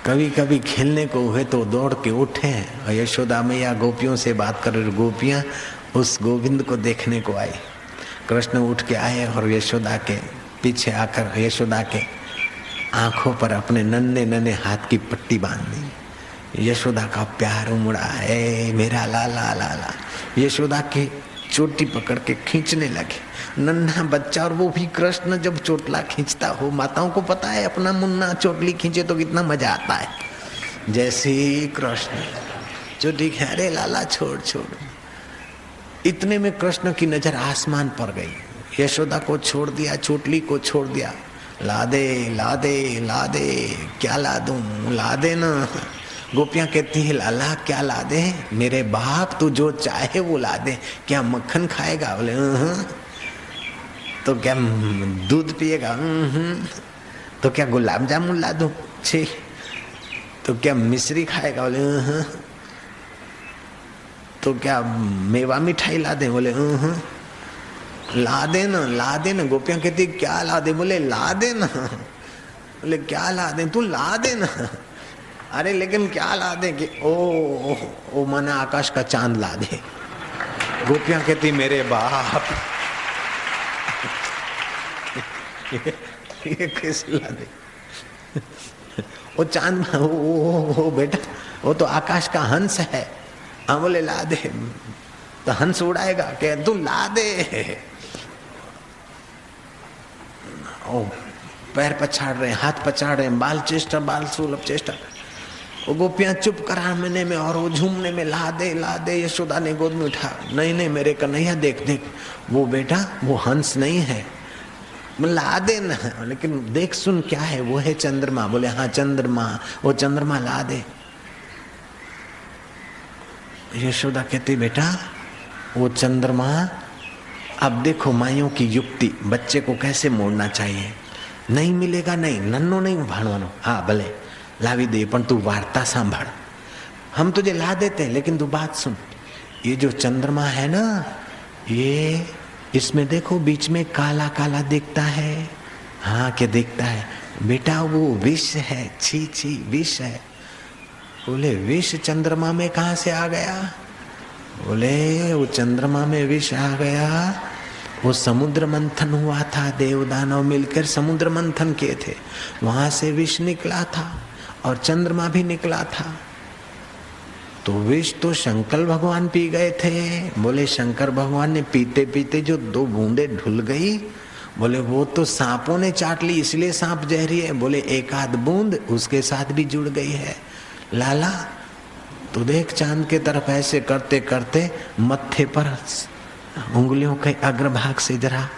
Speaker 1: कभी कभी खेलने को हुए तो दौड़ के उठे और यशोदा मैया गोपियों से बात कर रही, गोपियां उस गोविंद को देखने को आई। कृष्ण उठ के आए और यशोदा के पीछे आकर यशोदा के आंखों पर अपने नन्हे नन्हे हाथ की पट्टी बांध दी। यशोदा का प्यार उमड़ा, है मेरा लाला लाला। यशोदा की चोटी पकड़ के खींचने लगे, नन्हा बच्चा, और वो भी कृष्ण जब चोटला खींचता हो, माताओं को पता है अपना मुन्ना चोटली खींचे तो कितना मजा आता है। जैसे ही कृष्ण चोटी, अरे लाला छोड़ छोड़, इतने में कृष्ण की नजर आसमान पर गई, यशोदा को छोड़ दिया, चोटली को छोड़ दिया। ला दे ला दे ला दे, क्या ला दूं, ला दे ना। गोपियां कहती है लाला क्या ला दे, मेरे बाप तू जो चाहे वो ला दे। क्या मक्खन खाएगा, बोले तो क्या दूध पिएगा, तो क्या गुलाब जामुन ला दूं, छी, तो क्या मिश्री खाएगा, बोले तो क्या मेवा मिठाई ला दे, बोले ला देना। गोपियां कहती क्या ला दे, बोले ला देना। बोले क्या ला दे, तू ला देना। अरे लेकिन क्या ला दे, कि ओ मना आकाश का चांद ला दे। गोपियां कहती मेरे बाप ये कैसे ला दे, वो चांद, वो बेटा वो तो आकाश का हंस है। हाँ बोले ला दे, तो हंस उड़ाएगा, क्या तू ला दे। ओ पैर पछाड़ रहे, हाथ पछाड़ रहे, बाल चेष्टा, बाल सुलभ चेष्टा। वो गोपियां चुप कराने में और वो झूमने में, ला दे। यशोदा ने गोद में उठा, नहीं मेरे कन्हैया देख, वो बेटा वो हंस नहीं है, ला दे ना। लेकिन देख सुन क्या है, वो है चंद्रमा। बोले हाँ चंद्रमा, वो चंद्रमा ला दे। यशोदा कहती बेटा वो चंद्रमा, अब देखो माइयों की युक्ति, बच्चे को कैसे मोड़ना चाहिए। नहीं मिलेगा, नहीं नन्नो नहीं भाणवानो, हाँ भले लावी दे, पण तू वार्ता सांभळ, हम तुझे ला देते हैं लेकिन तू बात सुन। ये जो चंद्रमा है ना, ये इसमें देखो बीच में काला काला दिखता है। हाँ क्या दिखता है बेटा, वो विष है। छी छी विष है। बोले विष चंद्रमा में कहाँ से आ गया? बोले वो चंद्रमा में विष आ गया, वो समुद्र मंथन हुआ था, देव दानव मिलकर समुद्र मंथन किए थे, वहां से विष निकला था और चंद्रमा भी निकला था। तो विष तो शंकर भगवान पी गए थे। बोले शंकर भगवान ने पीते पीते जो 2 बूंदे ढुल गई, बोले वो तो सांपों ने चाट ली इसलिए सांप जहरी है। बोले 1 आध बूंद उसके साथ भी जुड़ गई है। लाला तो देख चांद के तरफ ऐसे करते करते मत्थे पर उंगलियों के अग्रभाग से जरा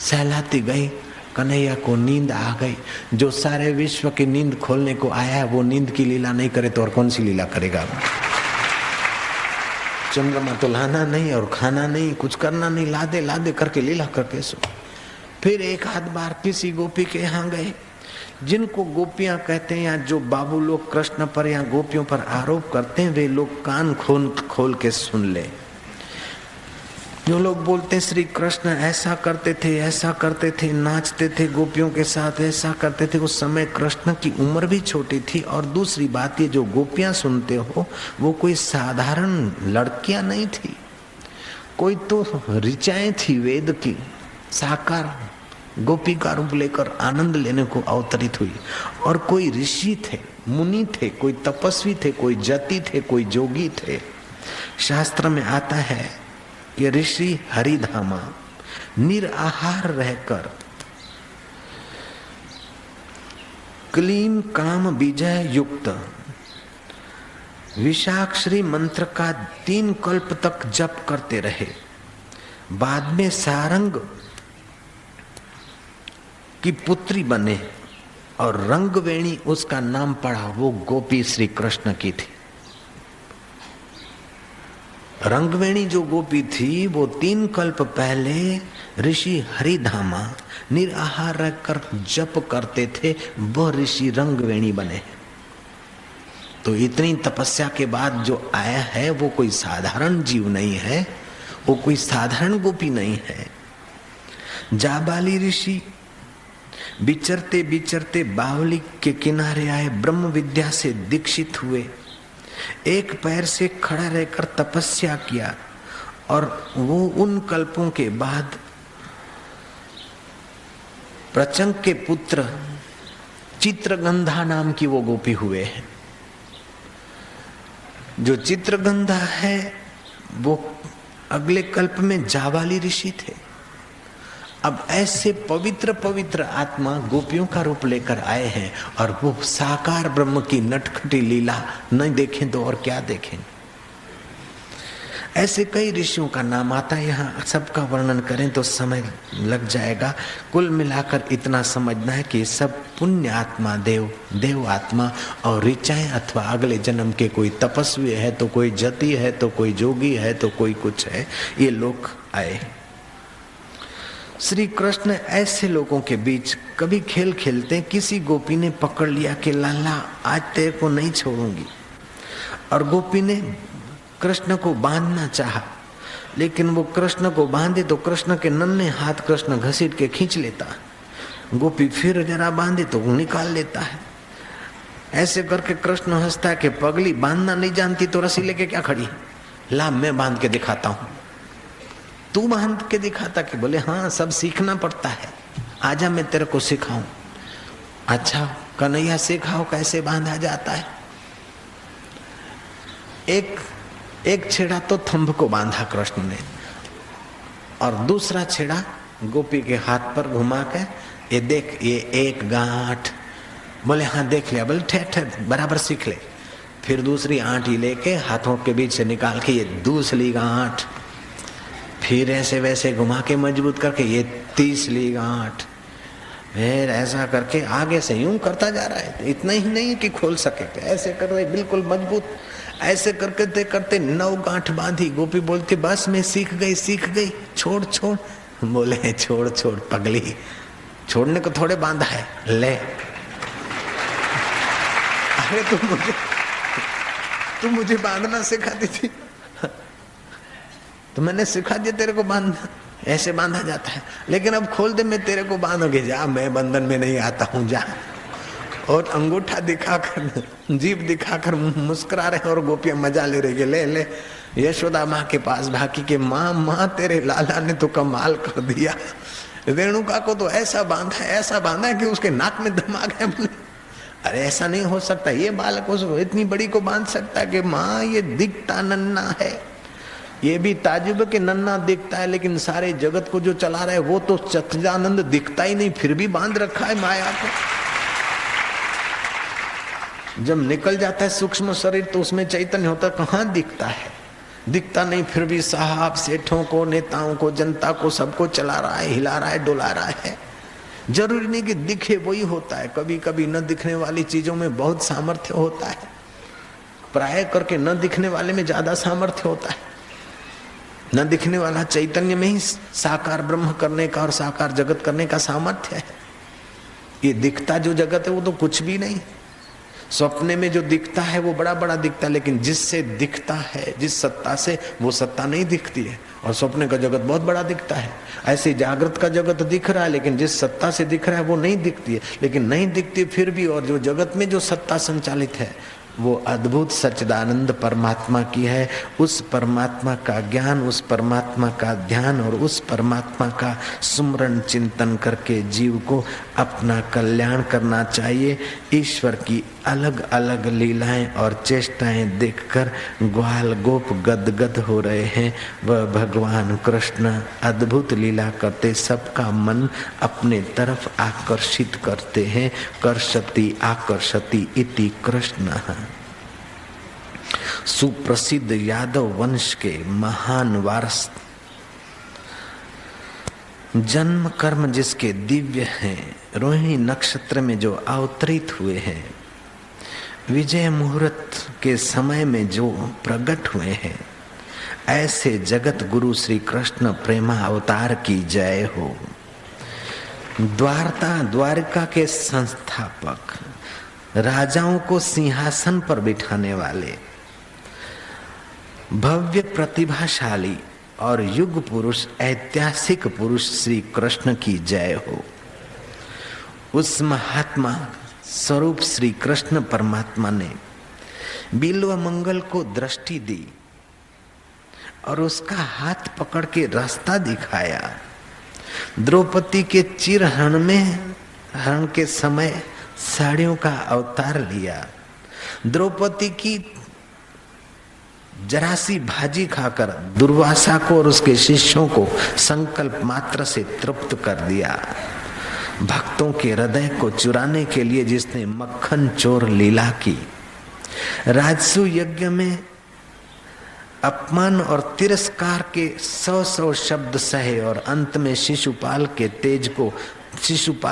Speaker 1: सहलाती गई। कन्हैया को नींद आ गई। जो सारे विश्व की नींद खोलने को आया है वो नींद की लीला नहीं करे तो और कौन सी लीला करेगा? चंद्रमा तो लाना नहीं और खाना नहीं, कुछ करना नहीं, ला दे करके लीला करके सो। फिर 1 आध बार किसी गोपी के यहाँ गए, जिनको गोपियां कहते हैं या जो बाबू लोग कृष्ण पर या गोपियों पर आरोप करते हैं, वे लोग कान खोल के सुन ले। जो लोग बोलते हैं श्री कृष्ण ऐसा करते थे, नाचते थे गोपियों के साथ, ऐसा करते थे, उस समय कृष्ण की उम्र भी छोटी थी। और दूसरी बात ये जो गोपियां सुनते हो वो कोई साधारण लड़कियां नहीं थी, कोई तो ऋचाएं थी वेद की, साकार गोपी का रूप लेकर आनंद लेने को अवतरित हुई। और कोई ऋषि थे, मुनि थे, कोई तपस्वी थे, कोई जति थे, कोई जोगी थे। शास्त्र में आता है कि ऋषि हरिधामा निराहार रहकर क्लीन काम बीजय युक्त विषाक्षरी मंत्र का 3 कल्प तक जप करते रहे। बाद में सारंग की पुत्री बने और रंगवेणी उसका नाम पड़ा। वो गोपी श्री कृष्ण की थी। रंगवेणी जो गोपी थी वो 3 कल्प पहले ऋषि हरिधामा निराहार रहकर जप करते थे, वो ऋषि रंगवेणी बने। तो इतनी तपस्या के बाद जो आया है वो कोई साधारण जीव नहीं है, वो कोई साधारण गोपी नहीं है। जाबाली ऋषि विचरते विचरते बावली के किनारे आए, ब्रह्म विद्या से दीक्षित हुए, एक पैर से खड़ा रहकर तपस्या किया। और वो उन कल्पों के बाद प्रचंग के पुत्र चित्रगंधा नाम की वो गोपी हुए हैं। जो चित्रगंधा है वो अगले कल्प में जाबाली ऋषि थे। अब ऐसे पवित्र पवित्र आत्मा गोपियों का रूप लेकर आए हैं और वो साकार ब्रह्म की नटखटी लीला नहीं देखें तो और क्या देखें। ऐसे कई ऋषियों का नाम आता है, यहाँ सबका वर्णन करें तो समय लग जाएगा। कुल मिलाकर इतना समझना है कि सब पुण्य आत्मा, देव आत्मा और ऋचाएं अथवा अगले जन्म के कोई तपस्वी है तो कोई जति है तो कोई जोगी है तो कोई कुछ है, ये लोग आए। श्री कृष्ण ऐसे लोगों के बीच कभी खेल खेलते किसी गोपी ने पकड़ लिया कि लाला आज तेरे को नहीं छोड़ूंगी, और गोपी ने कृष्ण को बांधना चाहा, लेकिन वो कृष्ण को बांधे तो कृष्ण के नन्हे हाथ कृष्ण घसीट के खींच लेता, गोपी फिर जरा बांधे तो निकाल लेता है। ऐसे करके कृष्ण हंसता है कि पगली बांधना नहीं जानती तो रस्सी लेके क्या खड़ी, ला मैं बांध के दिखाता हूं। तू बांध के दिखाता कि बोले हाँ सब सीखना पड़ता है, आजा मैं तेरे को सिखाऊं। अच्छा कन्हैया सिखाओ कैसे बांधा जाता है। एक छेड़ा तो थंभ को बांधा कृष्ण ने और दूसरा छेड़ा गोपी के हाथ पर घुमा के ये देख ये एक गांठ, बोले हाँ देख लिया, बोले ठहर बराबर सीख ले। फिर दूसरी आंटी लेके हाथों के बीच से निकाल के ये दूसरी गांठ, फिर ऐसे वैसे घुमा के मजबूत करके ये तीसरी गांठ, फिर ऐसा करके आगे से यूं करता जा रहा है। इतना ही नहीं कि खोल सके, ऐसे कर रहे बिल्कुल मजबूत। ऐसे करते करते 9 गांठ बांधी। गोपी बोलती बस मैं सीख गई, छोड़ छोड़। बोले छोड़ छोड़ पगली, छोड़ने को थोड़े बांधा है, ले। अरे तू मुझे बांधना सिखाती थी, तो मैंने सिखा दिया तेरे को बांधना, ऐसे बांधा जाता है। लेकिन अब खोल दे, मैं तेरे को बांधोगे, जा, मैं बंधन में नहीं आता हूं, जा। और अंगूठा दिखाकर, जीभ दिखाकर मुस्कुरा रहे और गोपियां मजा ले रही है। ले ले। यशोदा माँ के पास भागी के माँ तेरे लाला ने तो कमाल कर दिया, रेणुका को तो ऐसा बांधा है कि उसके नाक में दम आ गया। बोले अरे ऐसा नहीं हो सकता, ये बालक को इतनी बड़ी को बांध सकता है कि माँ ये दिखता नन्ना है। ये भी ताजुब के नन्ना दिखता है, लेकिन सारे जगत को जो चला रहा है वो तो सच्चिदानंद दिखता ही नहीं, फिर भी बांध रखा है माया को। जब निकल जाता है सूक्ष्म शरीर तो उसमें चैतन्य होता, कहाँ दिखता है, दिखता नहीं, फिर भी साहब सेठों को, नेताओं को, जनता को, सबको चला रहा है, हिला रहा है, डुला रहा है। जरूरी नहीं कि दिखे वही होता है, कभी कभी न दिखने वाली चीजों में बहुत सामर्थ्य होता है, प्राय करके न दिखने वाले में ज्यादा सामर्थ्य होता है। न दिखने वाला चैतन्य में ही साकार ब्रह्म करने का और साकार जगत करने का सामर्थ्य है। ये दिखता जो जगत है वो तो कुछ भी नहीं। स्वप्ने में जो दिखता है वो बड़ा बड़ा दिखता है, लेकिन जिससे दिखता है, जिस सत्ता से, वो सत्ता नहीं दिखती है। और स्वप्ने का जगत बहुत बड़ा दिखता है। ऐसे जागृत का जगत दिख रहा है, लेकिन जिस सत्ता से दिख रहा है वो नहीं दिखती है। लेकिन नहीं दिखती फिर भी, और जो जगत में जो सत्ता संचालित है वो अद्भुत सच्चिदानंद परमात्मा की है। उस परमात्मा का ज्ञान, उस परमात्मा का ध्यान और उस परमात्मा का सुमरण चिंतन करके जीव को अपना कल्याण करना चाहिए। ईश्वर की अलग अलग लीलाएं और चेष्टाएं देखकर ग्वाल गोप गदगद हो रहे हैं। वह भगवान कृष्ण अद्भुत लीला करते सबका मन अपने तरफ आकर्षित करते हैं। कर्षति आकर्षति इति कृष्ण। सुप्रसिद्ध यादव वंश के महान वारस, जन्म कर्म जिसके दिव्य हैं, रोहिणी नक्षत्र में जो अवतरित हुए हैं, विजय मुहूर्त के समय में जो प्रकट हुए हैं, ऐसे जगत गुरु श्री कृष्ण प्रेमा अवतार की जय हो। द्वारिका के संस्थापक, राजाओं को सिंहासन पर बिठाने वाले, भव्य प्रतिभाशाली और युग पुरुष, ऐतिहासिक पुरुष श्री कृष्ण की जय हो। उस महात्मा स्वरूप श्री कृष्ण परमात्मा ने बिल्व मंगल को दृष्टि दी और उसका हाथ पकड़ के रास्ता दिखाया। द्रौपदी के चिरहरण में, हरण के समय साड़ियों का अवतार लिया। द्रौपदी की जरासी भाजी खाकर दुर्वासा को और उसके शिष्यों को संकल्प मात्र से तृप्त कर दिया। भक्तों के हृदय को चुराने के लिए जिसने मक्खन चोर लीला की, राजसु यज्ञ में अपमान और तिरस्कार के 100 शब्द सहे और अंत में शिशुपाल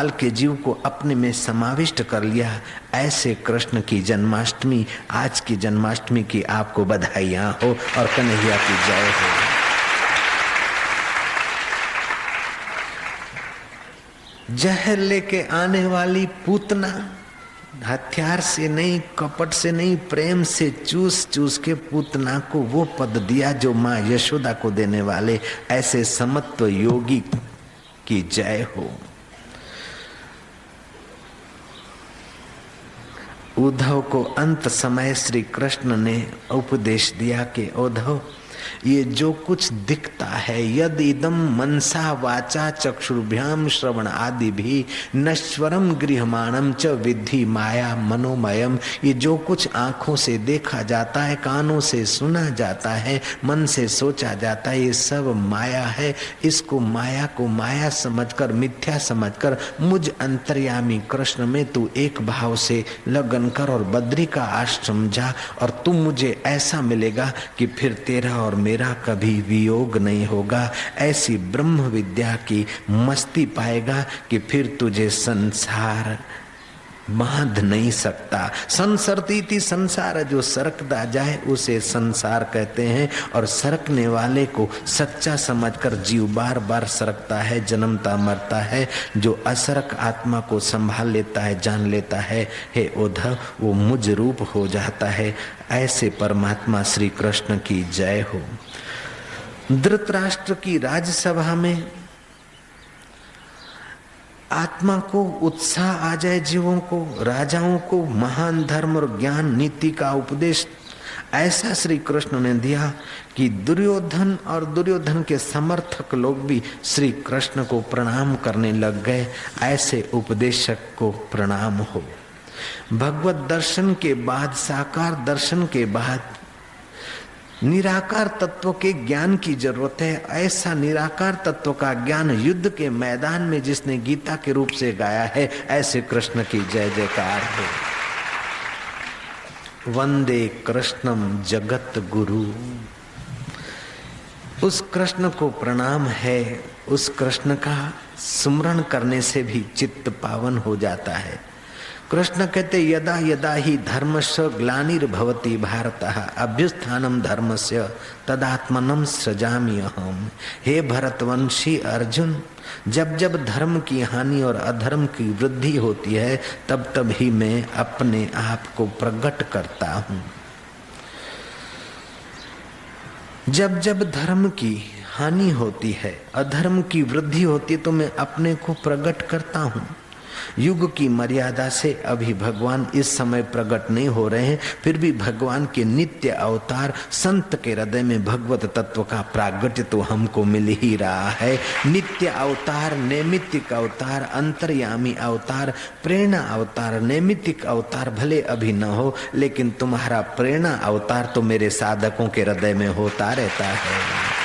Speaker 1: के जीव को अपने में समाविष्ट कर लिया। ऐसे कृष्ण की जन्माष्टमी, आज की जन्माष्टमी की आपको बधाइयां हो और कन्हैया की जय हो। जहर लेके आने वाली पूतना, हथियार से नहीं, कपट से नहीं, प्रेम से चूस चूस के पूतना को वो पद दिया जो माँ यशोदा को देने वाले ऐसे समत्व योगी की जय हो। उद्धव को अंत समय श्री कृष्ण ने उपदेश दिया कि उद्धव, ये जो कुछ दिखता है, यद इदम मनसा वाचा चक्षुर्भ्याम श्रवण आदि भी नश्वरम गृहमाणम च विद्धि माया मनोमयम, ये जो कुछ आंखों से देखा जाता है, कानों से सुना जाता है, मन से सोचा जाता है, ये सब माया है। इसको माया को माया समझकर, मिथ्या समझकर मुझ अंतर्यामी कृष्ण में तू एक भाव से लगन कर और बद्री का आश्रम जा, और तू मुझे ऐसा मिलेगा कि फिर तेरा और मेरा कभी वियोग नहीं होगा। ऐसी ब्रह्म विद्या की मस्ती पाएगा कि फिर तुझे संसार बांध नहीं सकता। संसरती थी संसार, जो सरकता जाए उसे संसार कहते हैं। और सरकने वाले को सच्चा समझकर जीव बार बार सरकता है, जन्मता मरता है। जो असरक आत्मा को संभाल लेता है, जान लेता है, हे उद्धव, वो मुझ रूप हो जाता है। ऐसे परमात्मा श्री कृष्ण की जय हो। धृतराष्ट्र की राजसभा में आत्मा को उत्साह आ जाए, जीवों को, राजाओं को महान धर्म और ज्ञान नीति का उपदेश ऐसा श्री कृष्ण ने दिया कि दुर्योधन और दुर्योधन के समर्थक लोग भी श्री कृष्ण को प्रणाम करने लग गए। ऐसे उपदेशक को प्रणाम हो। भगवत दर्शन के बाद, साकार दर्शन के बाद निराकार तत्व के ज्ञान की जरूरत है। ऐसा निराकार तत्व का ज्ञान युद्ध के मैदान में जिसने गीता के रूप से गाया है, ऐसे कृष्ण की जय जयकार हो। वंदे कृष्णम जगत गुरु। उस कृष्ण को प्रणाम है। उस कृष्ण का सुमरण करने से भी चित्त पावन हो जाता है। कृष्ण कहते यदा यदा ही धर्मस्य ग्लानिर्भवति भारतः अभ्युत्थानं धर्मस्य तदात्मनं सृजामि अहम्। हे भरतवंशी अर्जुन, जब जब धर्म की हानि और अधर्म की वृद्धि होती है, तब तब ही मैं अपने आप को प्रकट करता हूँ। जब जब धर्म की हानि होती है, अधर्म की वृद्धि होती है, तो मैं अपने को प्रकट करता हूँ। युग की मर्यादा से अभी भगवान इस समय प्रकट नहीं हो रहे हैं, फिर भी भगवान के नित्य अवतार संत के हृदय में भगवत तत्व का प्रागट्य तो हमको मिल ही रहा है। नित्य अवतार, नैमित्तिक अवतार, अंतर्यामी अवतार, प्रेरणा अवतार। नैमित्तिक अवतार भले अभी न हो, लेकिन तुम्हारा प्रेरणा अवतार तो मेरे साधकों के हृदय में होता रहता है।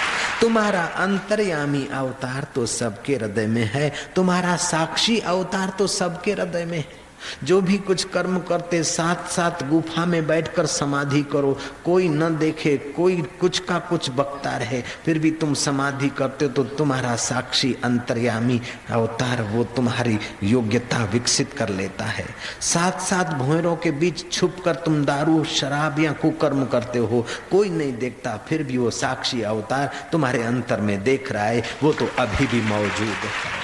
Speaker 1: तुम्हारा अंतर्यामी अवतार तो सबके हृदय में है। तुम्हारा साक्षी अवतार तो सबके हृदय में है। जो भी कुछ कर्म करते, साथ साथ गुफा में बैठकर समाधि करो, कोई न देखे, कोई कुछ का कुछ बकता रहे, फिर भी तुम समाधि करते हो, तो तुम्हारा साक्षी अंतर्यामी अवतार वो तुम्हारी योग्यता विकसित कर लेता है। साथ साथ भंवरों के बीच छुपकर तुम दारू, शराब या कुकर्म करते हो, कोई नहीं देखता, फिर भी वो साक्षी अवतार तुम्हारे अंतर में देख रहा है, वो तो अभी भी मौजूद है।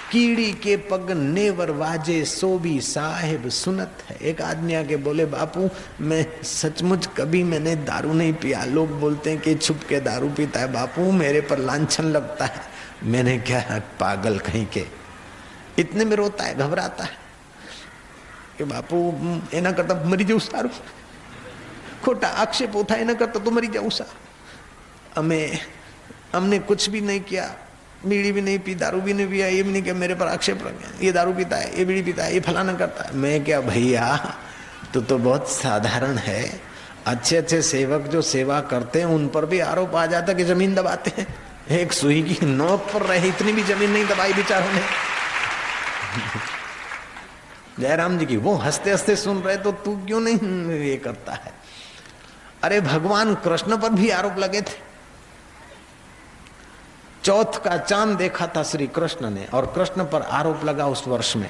Speaker 1: कीड़ी के पग नेवर वाजे, सो भी साहेब सुनत है। एक आदमी आके बोले, बापू मैं सचमुच कभी मैंने दारू नहीं पिया, लोग बोलते हैं कि छुप के दारू पीता है, बापू मेरे पर लांछन लगता है। मैंने क्या, पागल कहीं के, इतने में रोता है, घबराता है कि बापू एना करता मरी जाऊ सारू, खोटा आक्षेप होता है, ना करता तो मरी जाऊ सारू। हमने कुछ भी नहीं किया, बीड़ी भी नहीं पी, दारू भी नहीं पिया, ये भी नहीं किया, मेरे पर आक्षेप लग गया, ये दारू पीता है, ये बीड़ी पीता है, ये फलाना करता है। मैं क्या भैया, तो बहुत साधारण है। अच्छे अच्छे सेवक जो सेवा करते हैं उन पर भी आरोप आ जाता है कि जमीन दबाते हैं। एक सुई की नोक पर रहे, इतनी भी जमीन नहीं दबाई बेचारों ने। जयराम जी की वो हंसते हंसते सुन रहे, तो तू क्यों नहीं ये करता है। अरे भगवान कृष्ण पर भी आरोप लगे थे। चौथ का चांद देखा था श्री कृष्ण ने, और कृष्ण पर आरोप लगा उस वर्ष में,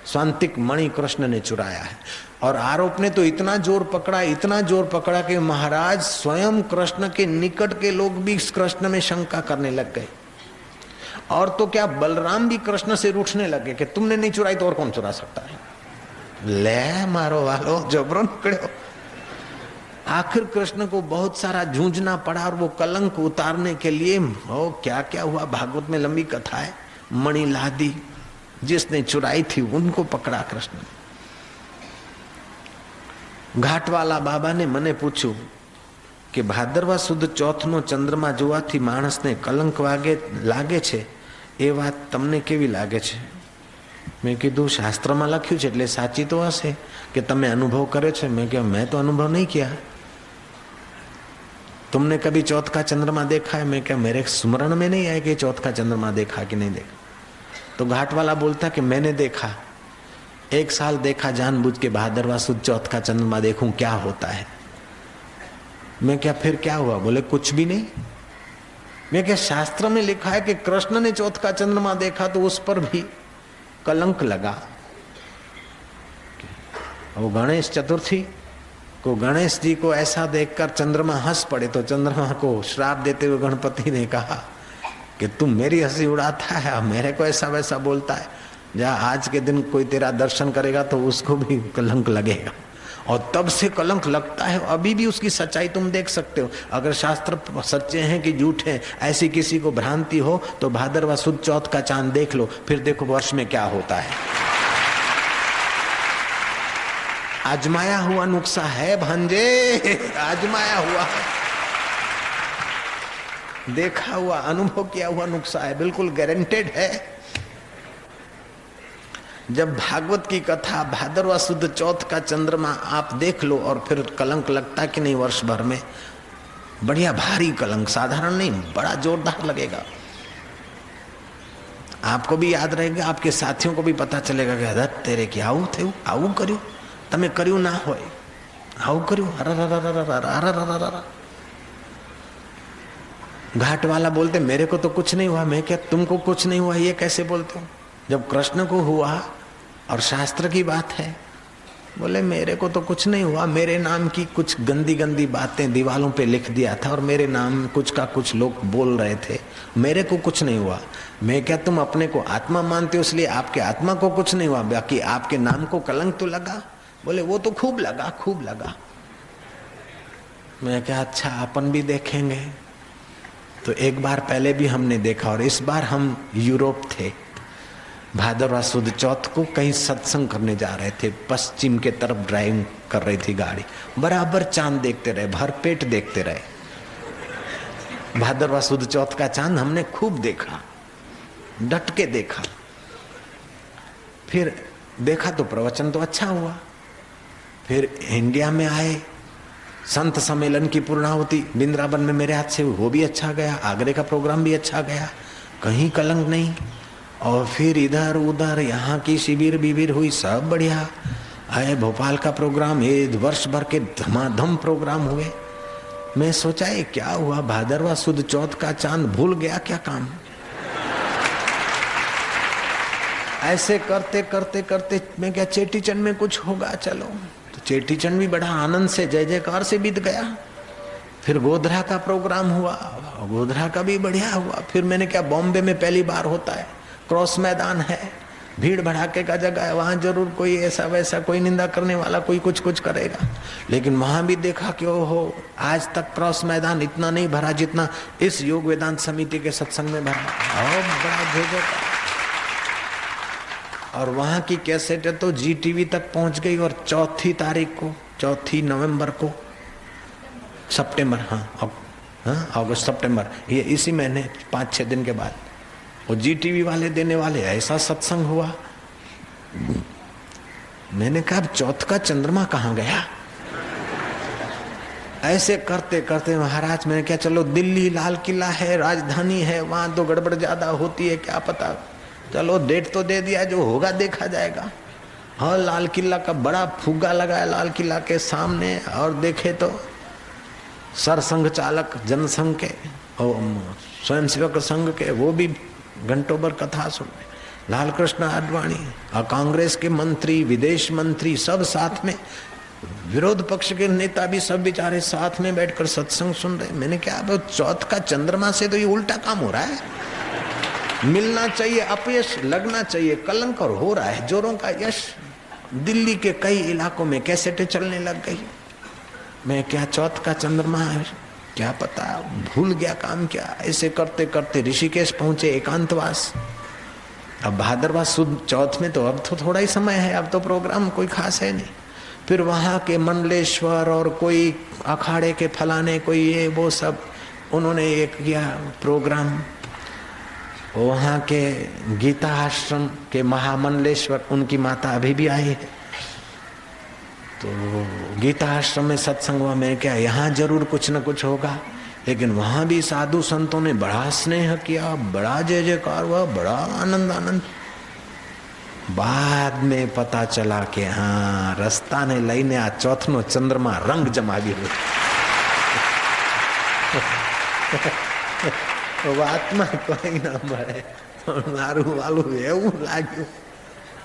Speaker 1: स्वांतिक मणि कृष्ण ने चुराया है। और आरोप ने तो इतना जोर पकड़ा, इतना जोर पकड़ा कि महाराज स्वयं कृष्ण के निकट के लोग भी कृष्ण में शंका करने लग गए। और तो क्या, बलराम भी कृष्ण से रूठने लगे कि तुमने नहीं चुराई तो और कौन चुरा सकता है। ले मारो वालो, जबरन पकड़ो। आखिर कृष्ण को बहुत सारा जूझना पड़ा, और वो कलंक उतारने के लिए क्या क्या हुआ, भागवत में लंबी कथा है। मणि लादी जिसने चुराई थी उनको पकड़ा कृष्ण। घाटवाला बाबा ने मने पूछू कि भादरवा सुद चौथनो चंद्रमा જોવાથી માણસને કલંક લાગે છે, એ વાત તમને કેવી લાગે છે? મેં કીધું શાસ્ત્રમાં લખ્યું છે એટલે સાચી તો હશે કે તમે અનુભવ કર્યો છે। मैं क्या, मैं तो अनुभव नहीं किया। तुमने कभी चौथ का चंद्रमा देखा है? मैं क्या, मेरे स्मरण में नहीं आया कि चौथ का चंद्रमा देखा कि नहीं देखा। तो घाट वाला बोलता कि मैंने देखा, 1 साल देखा जानबूझ के, भादरवा सुद चौथ का चंद्रमा देखूं क्या होता है। मैं क्या, फिर क्या हुआ? बोले कुछ भी नहीं। मैं क्या, शास्त्र में लिखा है कि कृष्ण ने चौथ का चंद्रमा देखा तो उस पर भी कलंक लगा। वो गणेश चतुर्थी को गणेश जी को ऐसा देखकर चंद्रमा हंस पड़े तो चंद्रमा को श्राप देते हुए गणपति ने कहा कि तुम मेरी हंसी उड़ाता है, मेरे को ऐसा वैसा बोलता है, जा आज के दिन कोई तेरा दर्शन करेगा तो उसको भी कलंक लगेगा। और तब से कलंक लगता है, अभी भी उसकी सच्चाई तुम देख सकते हो। अगर शास्त्र सच्चे हैं कि झूठे, ऐसी किसी को भ्रांति हो तो भादरवा सुद चौथ का चांद देख लो, फिर देखो वर्ष में क्या होता है। आजमाया हुआ नुस्खा है भांजे, आजमाया हुआ, देखा हुआ, अनुभव किया हुआ नुस्खा है, बिल्कुल गारंटेड है। जब भागवत की कथा भादरवा सुद चौथ का चंद्रमा आप देख लो और फिर कलंक लगता कि नहीं वर्ष भर में, बढ़िया भारी कलंक, साधारण नहीं, बड़ा जोरदार लगेगा। आपको भी याद रहेगा, आपके साथियों को भी पता चलेगा कि हदत तेरे की आऊ थे, आऊ कर्यु तमे कर्यु ना होय, आऊ कर्यु, घाट वाला बोलते मेरे को तो कुछ नहीं हुआ, मैं क्या तुमको कुछ नहीं हुआ, ये कैसे बोलते हो? जब कृष्ण को हुआ और शास्त्र की बात है, बोले मेरे को तो कुछ नहीं हुआ, मेरे नाम की कुछ गंदी गंदी बातें दीवालों पे लिख दिया था और मेरे नाम कुछ का कुछ लोग बोल रहे थे, मेरे को कुछ नहीं हुआ। मैं क्या तुम अपने को आत्मा मानते हो इसलिए आपके आत्मा को कुछ नहीं हुआ, बाकी आपके नाम को कलंक तो लगा? बोले वो तो खूब लगा, खूब लगा। मैं क्या अच्छा अपन भी देखेंगे। तो एक बार पहले भी हमने देखा और इस बार हम यूरोप थे, भादरवा सुद चौथ को कहीं सत्संग करने जा रहे थे, पश्चिम के तरफ ड्राइविंग कर रही थी गाड़ी, बराबर चांद देखते रहे, भरपेट देखते रहे। भादरवा सुद चौथ का चांद हमने खूब देखा, डट के देखा। फिर देखा तो प्रवचन तो अच्छा हुआ। फिर इंडिया में आए, संत सम्मेलन की पूर्णाहुति वृंदावन में मेरे हाथ से, वो भी अच्छा गया, आगरे का प्रोग्राम भी अच्छा गया, कहीं कलंक नहीं। और फिर इधर उधर यहाँ की शिविर बिबिर हुई, सब बढ़िया आए। भोपाल का प्रोग्राम, ये वर्ष भर के धमाधम प्रोग्राम हुए। मैं सोचा ये क्या हुआ, भादरवा सुद चौथ का चांद भूल गया क्या काम? ऐसे करते करते करते मैं क्या चेटी चंद में कुछ होगा, चलो तो चेटी चंद भी बड़ा आनंद से जय जयकार से बीत गया। फिर गोधरा का प्रोग्राम हुआ, गोधरा का भी बढ़िया हुआ। फिर मैंने क्या, बॉम्बे में पहली बार होता है, क्रॉस मैदान है, भीड़ भड़ाके का जगह है, वहां जरूर कोई ऐसा वैसा कोई निंदा करने वाला कोई कुछ कुछ करेगा, लेकिन वहां भी देखा कि ओहो आज तक क्रॉस मैदान इतना नहीं भरा जितना इस योग वेदांत समिति के सत्संग में भरा, और बड़ा जय। और वहां की कैसेट तो जी टीवी तक पहुंच गई और 4 तारीख को, 4 नवंबर को, सितंबर, हाँ अगस्त सितंबर, ये इसी महीने 5-6 दिन के बाद वो जी टीवी वाले देने वाले, ऐसा सत्संग हुआ। मैंने कहा चौथ का चंद्रमा कहाँ गया? ऐसे करते करते महाराज मैंने क्या, चलो दिल्ली लाल किला है, राजधानी है, वहां तो गड़बड़ ज्यादा होती है, क्या पता, चलो डेट तो दे दिया, जो होगा देखा जाएगा। हाँ, लाल किला का बड़ा फुग्गा लगाया लाल किला के सामने, और देखे तो सरसंघ चालक जनसंघ के और स्वयंसेवक संघ के वो भी घंटों भर कथा सुन रहे, लाल कृष्ण आडवाणी और कांग्रेस के मंत्री, विदेश मंत्री सब साथ में, विरोध पक्ष के नेता भी सब बेचारे साथ में बैठकर सत्संग सुन रहे। मैंने क्या, चौथ का चंद्रमा से तो ये उल्टा काम हो रहा है, मिलना चाहिए अपयश, लगना चाहिए कलंक, और हो रहा है जोरों का यश। दिल्ली के कई इलाकों में कैसेटें चलने लग गई। मैं क्या, चौथ का चंद्रमा है, क्या पता भूल गया काम क्या। ऐसे करते करते ऋषिकेश पहुंचे, एकांतवास। अब भादरवा सुद चौथ में तो अब तो थोड़ा ही समय है, अब तो प्रोग्राम कोई खास है नहीं। फिर वहां के मंडलेश्वर और कोई अखाड़े के फलाने कोई ये वो सब, उन्होंने एक किया प्रोग्राम। वहाँ के गीता आश्रम के महामंडलेश्वर, उनकी माता अभी भी आई है, तो गीता आश्रम में सत्संग हुआ। मैं क्या, यहाँ जरूर कुछ न कुछ होगा, लेकिन वहाँ भी साधु संतों ने बड़ा स्नेह किया, बड़ा जय जयकार हुआ, बड़ा आनंद। बाद में पता चला कि हाँ, रस्ता ने लईने आ चौथनो चंद्रमा रंग जमावी हुई। વાતમાં કોઈ ના મળે, મારું વાલું એવું લાગ્યું,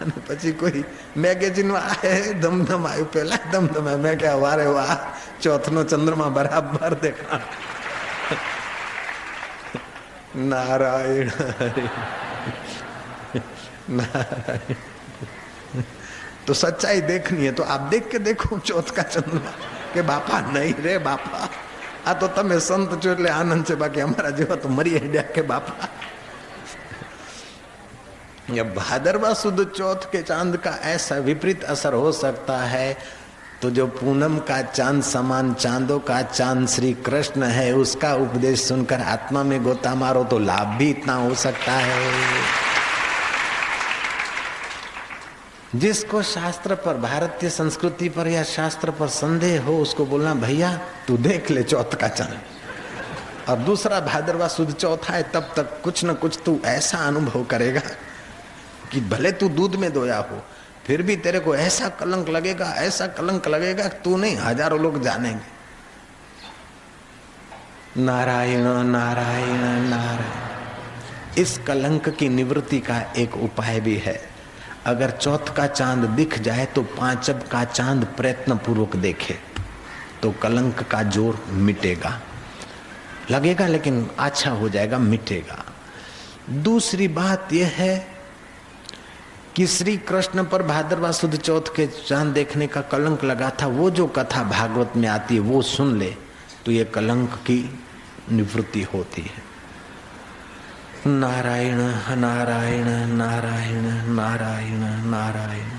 Speaker 1: અને પછી કોઈ મેગેઝિનમાં આહે ધમધમ આવ્યું, પેલા ધમધમ. મેં કે વારે વાહ, ચોથનો ચંદ્રમા બરાબર દેખા. नारायण हरे नारायण. तो सच्चाई देखनी है तो आप देख के देखो चौथ का चंद्रमा के बापा नहीं रे बापा, आ तो तमे संत छो એટલે આનંદ છે, બાકી અમારા જેવા તો મરી ગયા કે બાપા. या भादरवा सुद चौथ के चांद का ऐसा विपरीत असर हो सकता है, तो जो पूनम का चांद समान चांदों का चांद श्री कृष्ण है, उसका उपदेश सुनकर आत्मा में गोता मारो तो लाभ भी इतना हो सकता है. जिसको शास्त्र पर, भारतीय संस्कृति पर या शास्त्र पर संदेह हो, उसको बोलना भैया तू देख ले चौथ का चांद, और दूसरा भादरवा सुद चौथा है, तब तक कुछ न कुछ तू ऐसा अनुभव करेगा कि भले तू दूध में धोया हो फिर भी तेरे को ऐसा कलंक लगेगा, ऐसा कलंक लगेगा, तू नहीं हजारों लोग जानेंगे. नारायण नारायण नारायण. इस कलंक की निवृत्ति का एक उपाय भी है. अगर चौथ का चांद दिख जाए तो पांचब का चांद प्रयत्न पूर्वक देखे तो कलंक का जोर मिटेगा. लगेगा लेकिन अच्छा हो जाएगा, मिटेगा. दूसरी बात यह है कि श्री कृष्ण पर भाद्रवा सुद चौथ के चांद देखने का कलंक लगा था, वो जो कथा भागवत में आती है वो सुन ले तो ये कलंक की निवृत्ति होती है. नारायण नारायण नारायण नारायण नारायण.